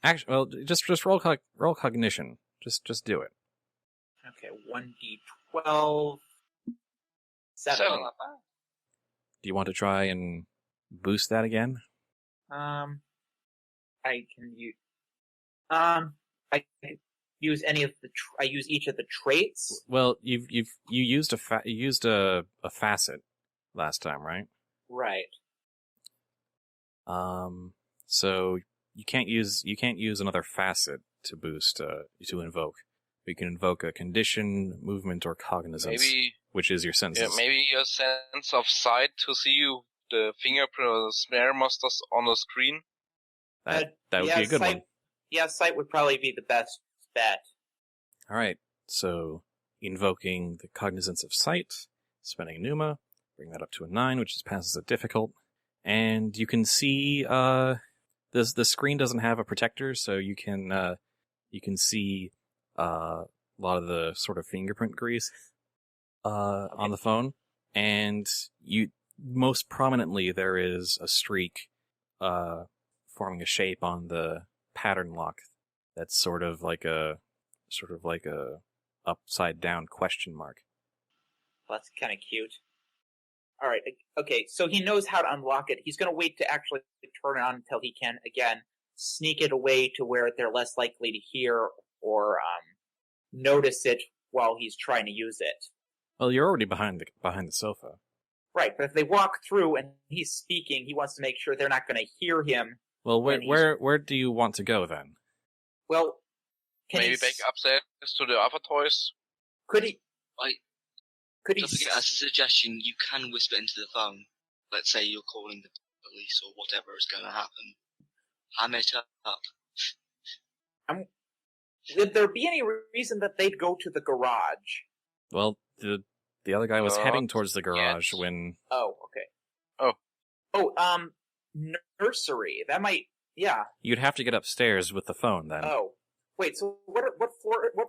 Actually, well, just roll cognition. Just do it. Okay, 1d12. 7. Do you want to try and boost that again? I can use. I can use any of the. I use each of the traits. Well, you used a facet last time, right? Right. So you can't use another facet to boost to invoke. You can invoke a condition, movement, or cognizance, which is your senses. Yeah, maybe your sense of sight to see the fingerprint or the snare monsters on the screen. That would be a good one. Yeah, sight would probably be the best bet. All right, so invoking the cognizance of sight, spending Pneuma, bring that up to a 9, which passes a difficult, and you can see the screen doesn't have a protector, so you can see a lot of the sort of fingerprint grease on the phone, and most prominently there is a streak forming a shape on the pattern lock that's sort of like a upside down question mark. Well, that's kind of cute. All right, okay, so he knows how to unlock it. He's going to wait to actually turn it on until he can, again, sneak it away to where they're less likely to hear or notice it while he's trying to use it. Well, you're already behind the sofa. Right, but if they walk through and he's speaking, he wants to make sure they're not going to hear him. Well, where do you want to go then? Well, maybe back upstairs to the other toys. Could he? Just as a suggestion, you can whisper into the phone. Let's say you're calling the police or whatever is going to happen. Ham it up. Would there be any reason that they'd go to the garage? Well, the other guy was heading towards the garage when... Oh, okay. Oh, nursery. That might... Yeah. You'd have to get upstairs with the phone then. Oh. Wait, so what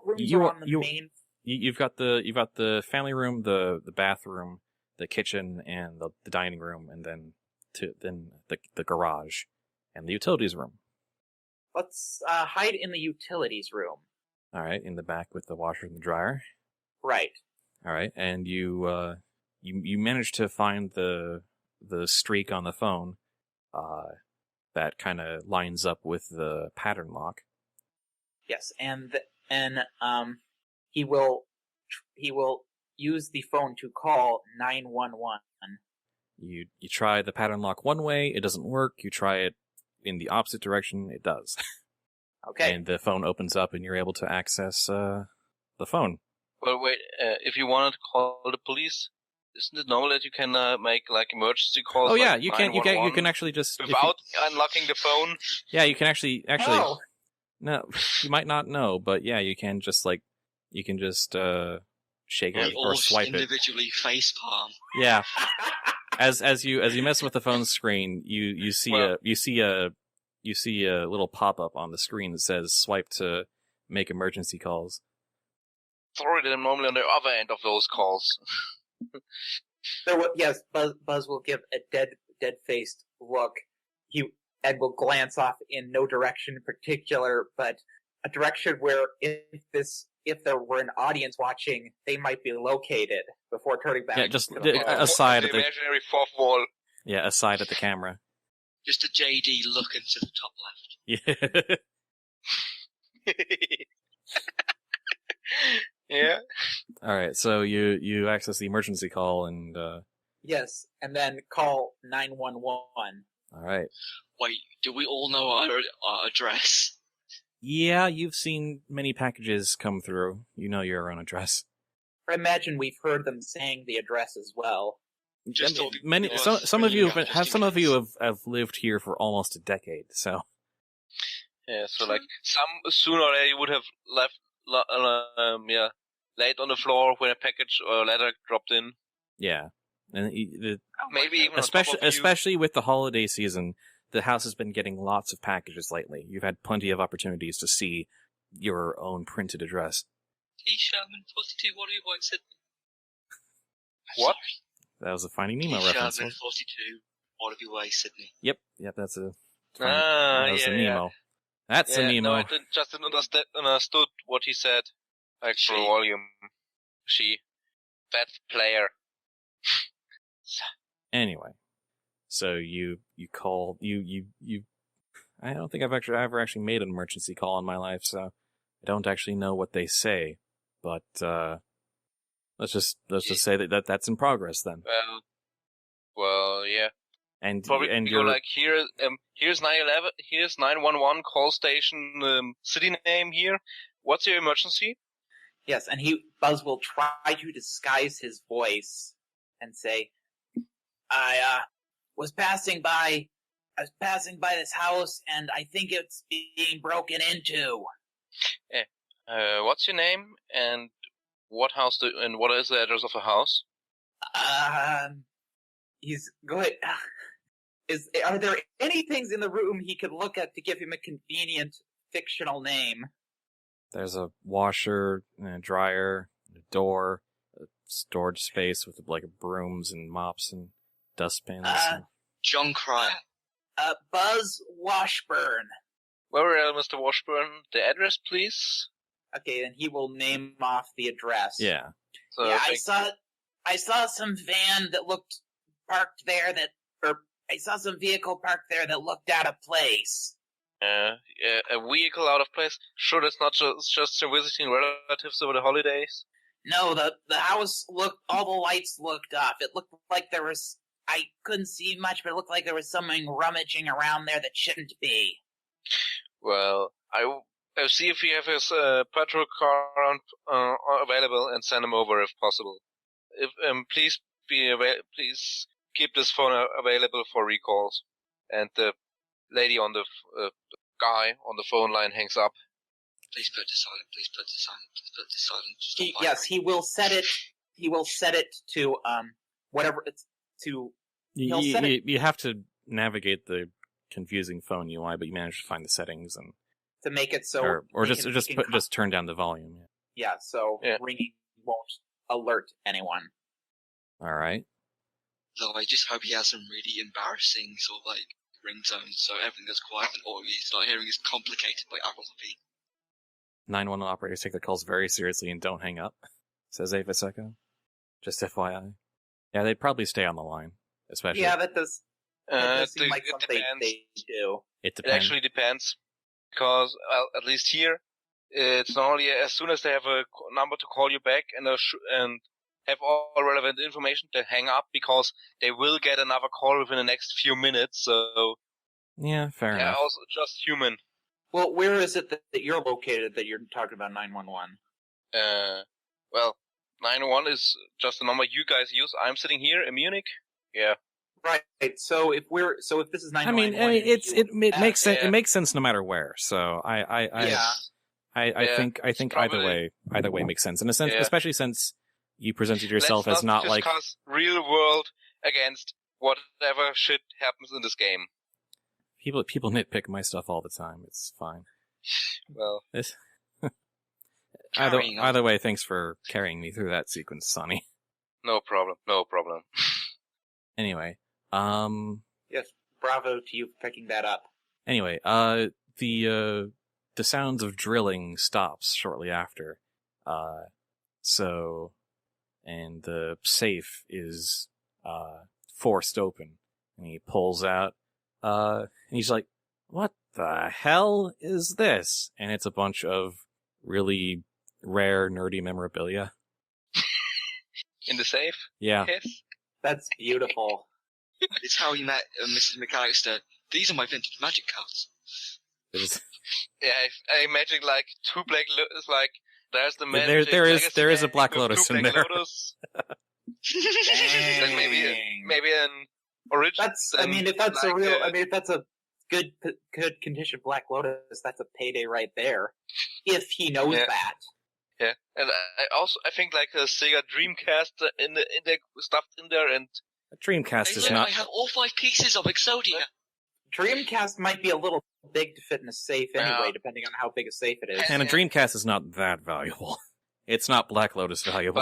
rooms are on the main... You've got the family room, the bathroom, the kitchen, and the dining room, and then the garage, and the utilities room. Let's hide in the utilities room. All right, in the back with the washer and the dryer. Right. All right, and you managed to find the streak on the phone that kind of lines up with the pattern lock. Yes, and he will use the phone to call 911. You try the pattern lock one way, it doesn't work. You try it in the opposite direction, it does. Okay. And the phone opens up, and you're able to access the phone. Well, wait. If you wanted to call the police, isn't it normal that you can make like emergency calls? Oh yeah, like you can actually just without unlocking the phone. Yeah, you can actually. Oh. No, you might not know, but yeah, you can just shake it or swipe individually facepalm. Yeah. As you mess with the phone screen, you see a little pop up on the screen that says swipe to make emergency calls. Throw it normally on the other end of those calls. Yes, Buzz will give a dead-faced look. Ed will glance off in no direction in particular, but a direction where if there were an audience watching, they might be located before turning back. Yeah, just aside the at the imaginary fourth wall. Yeah, aside at the camera. Just a JD look into the top left. Yeah. Yeah. All right, so you access the emergency call and Yes, and then call 911. all right. Wait, do we all know our address? Yeah, you've seen many packages come through. You know your own address. I imagine we've heard them saying the address as well. Just I mean, some of you have lived here for almost a decade, so Yeah, so like some sooner or later you would have left, laid on the floor when a package or letter dropped in. yeah. And Maybe even on top of you. especially with the holiday season, the house has been getting lots of packages lately. You've had plenty of opportunities to see your own printed address. T. Sherman, 42, what are you going to What? That was a Finding Nemo T. reference. Sherman, 42, Waterview Way, Sydney. Yep, that's a Ah, that was yeah, a Nemo. That's a No, Nemo. I just didn't understood what he said. Like for volume. Bad player. Anyway, so you call you. I don't think I've ever actually made an emergency call in my life, so I don't actually know what they say. But let's just say that's in progress then. Well, yeah. And Probably and go you're like here's 911, here's 911 call station city name here. What's your emergency? Yes, and Buzz will try to disguise his voice and say, I was passing by this house and I think it's being broken into. What's your name and what house and what is the address of the house? He's going. Are there any things in the room he could look at to give him a convenient fictional name? There's a washer, and a dryer, a door, a storage space with like brooms and mops and dustbins. John Cryer. Buzz Washburn. Well, Mr. Washburn, the address, please. Okay, then he will name off the address. Yeah. So yeah, I saw some van that looked parked there I saw some vehicle parked there that looked out of place. A vehicle out of place? Sure, that's not just visiting relatives over the holidays? No, the house all the lights looked up. It looked like I couldn't see much, but it looked like there was something rummaging around there that shouldn't be. Well, I'll see if we have his patrol car available and send him over if possible. Please keep this phone available for recalls. And the lady on the guy on the phone line hangs up. Please put to silent. Please put to silent. Please put to silent. Yes, he will set it. He will set it to whatever it's to. You have to navigate the confusing phone UI, but you manage to find the settings and to make it so, or just turn down the volume. Yeah, so ringing won't alert anyone. All right. Though I just hope he has some really embarrassing sort of like ringtones, so everything goes quiet and all he's not hearing is complicated by Appleby. 911 operators take their calls very seriously and don't hang up, says Ava Seco. Just FYI. Yeah, they'd probably stay on the line, especially. Yeah, that does seem like something they do. It depends. It actually depends. Because, well, at least here, it's normally as soon as they have a number to call you back and have all relevant information, they hang up because they will get another call within the next few minutes, so... Yeah, fair enough. Yeah, also just human. Well, where is it that you're located that you're talking about 911? Well, 911 is just the number you guys use. I'm sitting here in Munich. Yeah. Right. So if this is 911, I mean, it makes sense. It makes sense no matter where. So I think probably, either way makes sense in a sense, especially since you presented yourself Let's as not like real world against whatever shit happens in this game. People nitpick my stuff all the time. It's fine. Well, either way, thanks for carrying me through that sequence, Sonny. No problem. Anyway, yes, bravo to you for picking that up. Anyway, the sounds of drilling stops shortly after. And the safe is forced open, and he pulls out. And he's like, what the hell is this? And it's a bunch of really rare, nerdy memorabilia. In the safe? Yeah. Yes. That's beautiful. It's how you met Mrs. McAllister. These are my vintage magic cards. It is. Yeah, I imagine like two Black Lotus, like there's the magic. There is a Black Lotus in there. Lotus. Then maybe an original. If that's a good condition Black Lotus, that's a payday right there. If he knows that. Yeah, and I think like a Sega Dreamcast in the stuffed in there, and a Dreamcast is not. I have all 5 pieces of Exodia. Dreamcast might be a little big to fit in a safe anyway, depending on how big a safe it is. And a Dreamcast is not that valuable. It's not Black Lotus valuable.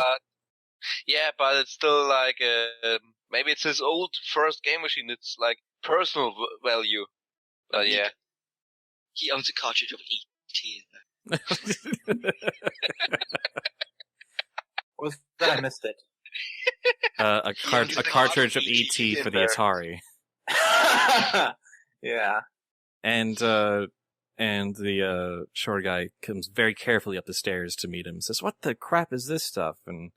But it's still like maybe it's his old first game machine. It's like personal value. Yeah. He owns a cartridge of E.T. in there. What was that? I missed it. A cartridge of E.T. for the Atari. Yeah. And the short guy comes very carefully up the stairs to meet him. Says, "What the crap is this stuff?" And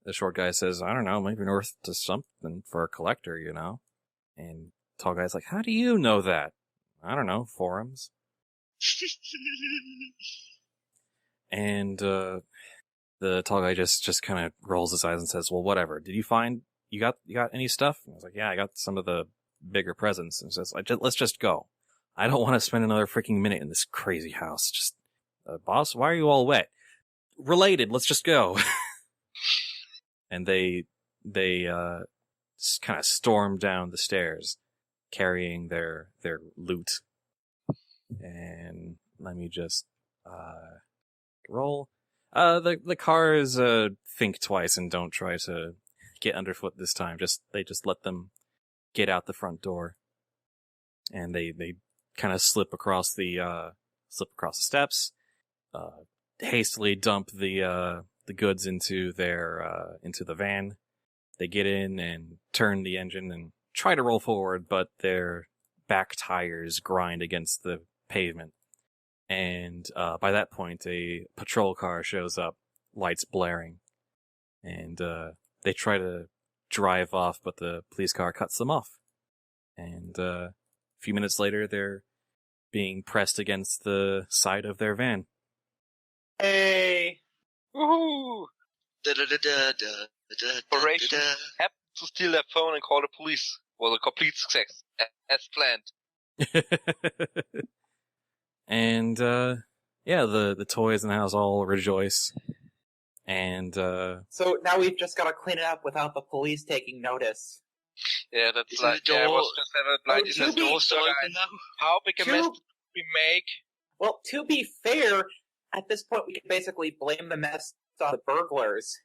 the short guy says, "I don't know, maybe worth to something for a collector, you know." And tall guy's like, "How do you know that?" "I don't know, forums." And the tall guy just kind of rolls his eyes and says, "Well, whatever. Did you find you got any stuff?" And I was like, "Yeah, I got some of the bigger presents." And says, "Let's just go. I don't want to spend another freaking minute in this crazy house. Just, boss, why are you all wet? Related. Let's just go." And they just kind of storm down the stairs, carrying their loot. And let me just roll. The cars think twice and don't try to get underfoot this time. They just let them get out the front door, and they kind of slip across the steps, hastily dump the goods into the van. They get in and turn the engine and try to roll forward, but their back tires grind against the pavement. And by that point, a patrol car shows up, lights blaring, and they try to drive off, but the police car cuts them off. And a few minutes later, they're being pressed against the side of their van. Hey! Woohoo! Operation happened to steal their phone and call the police. Was a complete success, as planned. And the toys in the house all rejoice. And so now we've just got to clean it up without the police taking notice. Yeah, that's Is like, the I door- was just having like, Is the door still open now? how big a mess did we make? Well, to be fair, at this point we can basically blame the mess on the burglars.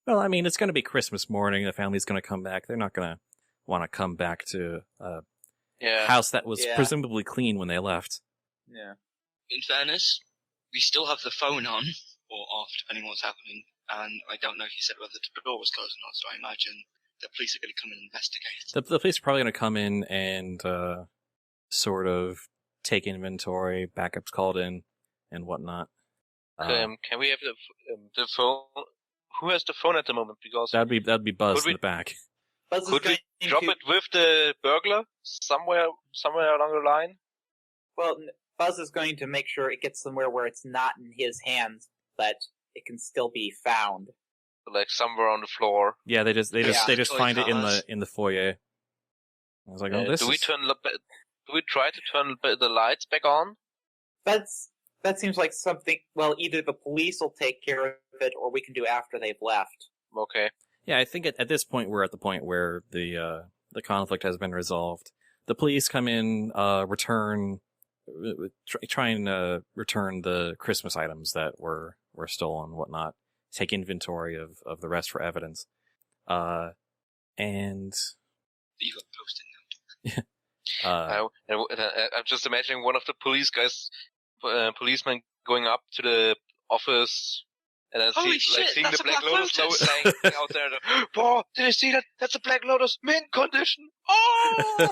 well, I mean, it's going to be Christmas morning. The family's going to come back. They're not going to want to come back to a house that was presumably clean when they left. Yeah. In fairness, we still have the phone on, or off, depending on what's happening, and I don't know if you said whether the door was closed or not, so I imagine the police are going to come and investigate. The police are probably going to come in and sort of take inventory, backups called in, and whatnot. Can we have the phone? Who has the phone at the moment? Because that'd be Buzz in the back. Could we drop it with the burglar somewhere along the line? Well, Buzz is going to make sure it gets somewhere where it's not in his hands, but it can still be found. Like somewhere on the floor. Yeah, they just find it in the foyer. I was like, oh, this. Do we try to turn the lights back on? That seems like something. Well, either the police will take care of it, or we can do after they've left. Okay. Yeah, I think at this point we're at the point where the conflict has been resolved. The police come in, try and return the Christmas items that were stolen and whatnot. Take inventory of the rest for evidence. And You got posted I'm just imagining one of the policemen going up to the office and then seeing the Black Lotus laying out there. Oh, did you see that? That's a Black Lotus mint condition. Oh!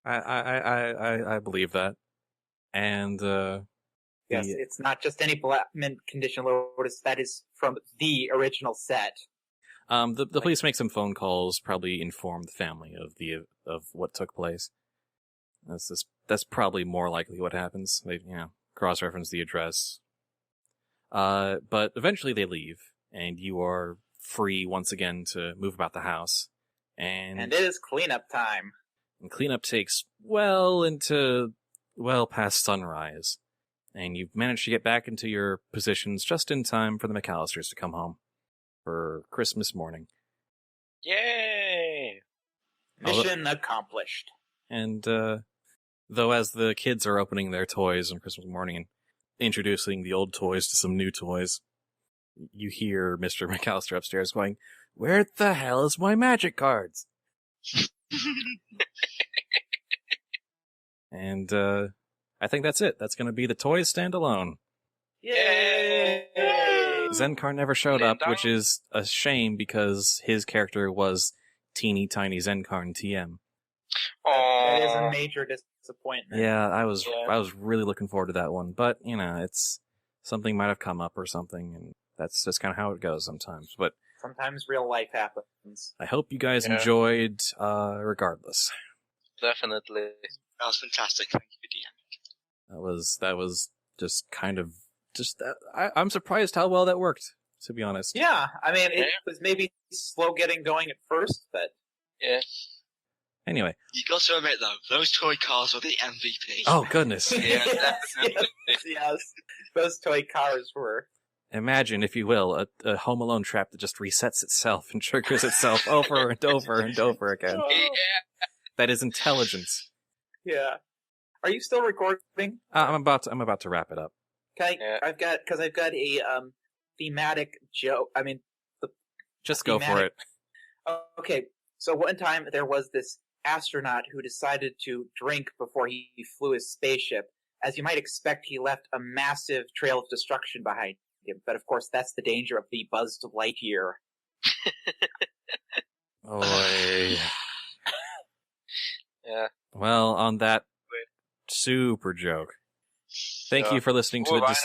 I believe that. And Yes, it's not just any mint condition Lotus. That is from the original set. the police make some phone calls, probably inform the family of what took place. That's probably more likely what happens. They cross-reference the address. But eventually they leave, and you are free once again to move about the house. And it is cleanup time. And cleanup takes well past sunrise. And you've managed to get back into your positions just in time for the McAllisters to come home for Christmas morning. Yay! Mission accomplished. And though as the kids are opening their toys on Christmas morning and introducing the old toys to some new toys, you hear Mr. McAllister upstairs going, "Where the hell is my magic cards?" And I think that's it. That's going to be the toys standalone. Yay! Zenkar never showed up, which is a shame because his character was teeny tiny Zenkarn TM. That is a major disappointment. Yeah, I was really looking forward to that one, but it's something might have come up or something, and that's just kind of how it goes sometimes. But sometimes real life happens. I hope you guys enjoyed, regardless. Definitely. That was fantastic. Thank you for DMing. That was just kind of I'm surprised how well that worked, to be honest. Yeah, I mean, it was maybe slow getting going at first, but yeah. Anyway, you got to admit though, those toy cars were the MVP. Oh goodness! yes, those toy cars were. Imagine, if you will, a Home Alone trap that just resets itself and triggers itself over and over and over again. Yeah. That is intelligence. Yeah. Are you still recording? I'm about to wrap it up. Okay, I've got a thematic joke. I mean, just go for it. Okay, so one time there was this astronaut who decided to drink before he flew his spaceship. As you might expect, he left a massive trail of destruction behind him. But of course, that's the danger of the buzzed Lightyear. Oy. Yeah. Well, on that super joke. Thank you for listening to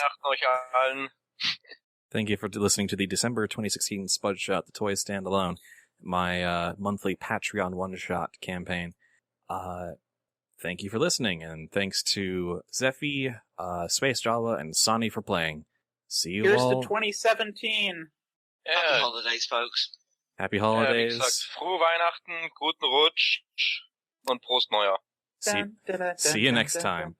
Thank you for listening to the December 2016 SpudShot, the Toys Standalone, my monthly Patreon one-shot campaign. Thank you for listening, and thanks to Zephy, Space Java, and Sonny for playing. See you all. Here's to 2017. Happy holidays, folks. Happy holidays. Wie gesagt, frohe Weihnachten, guten Rutsch und Prost Neujahr. See you next time.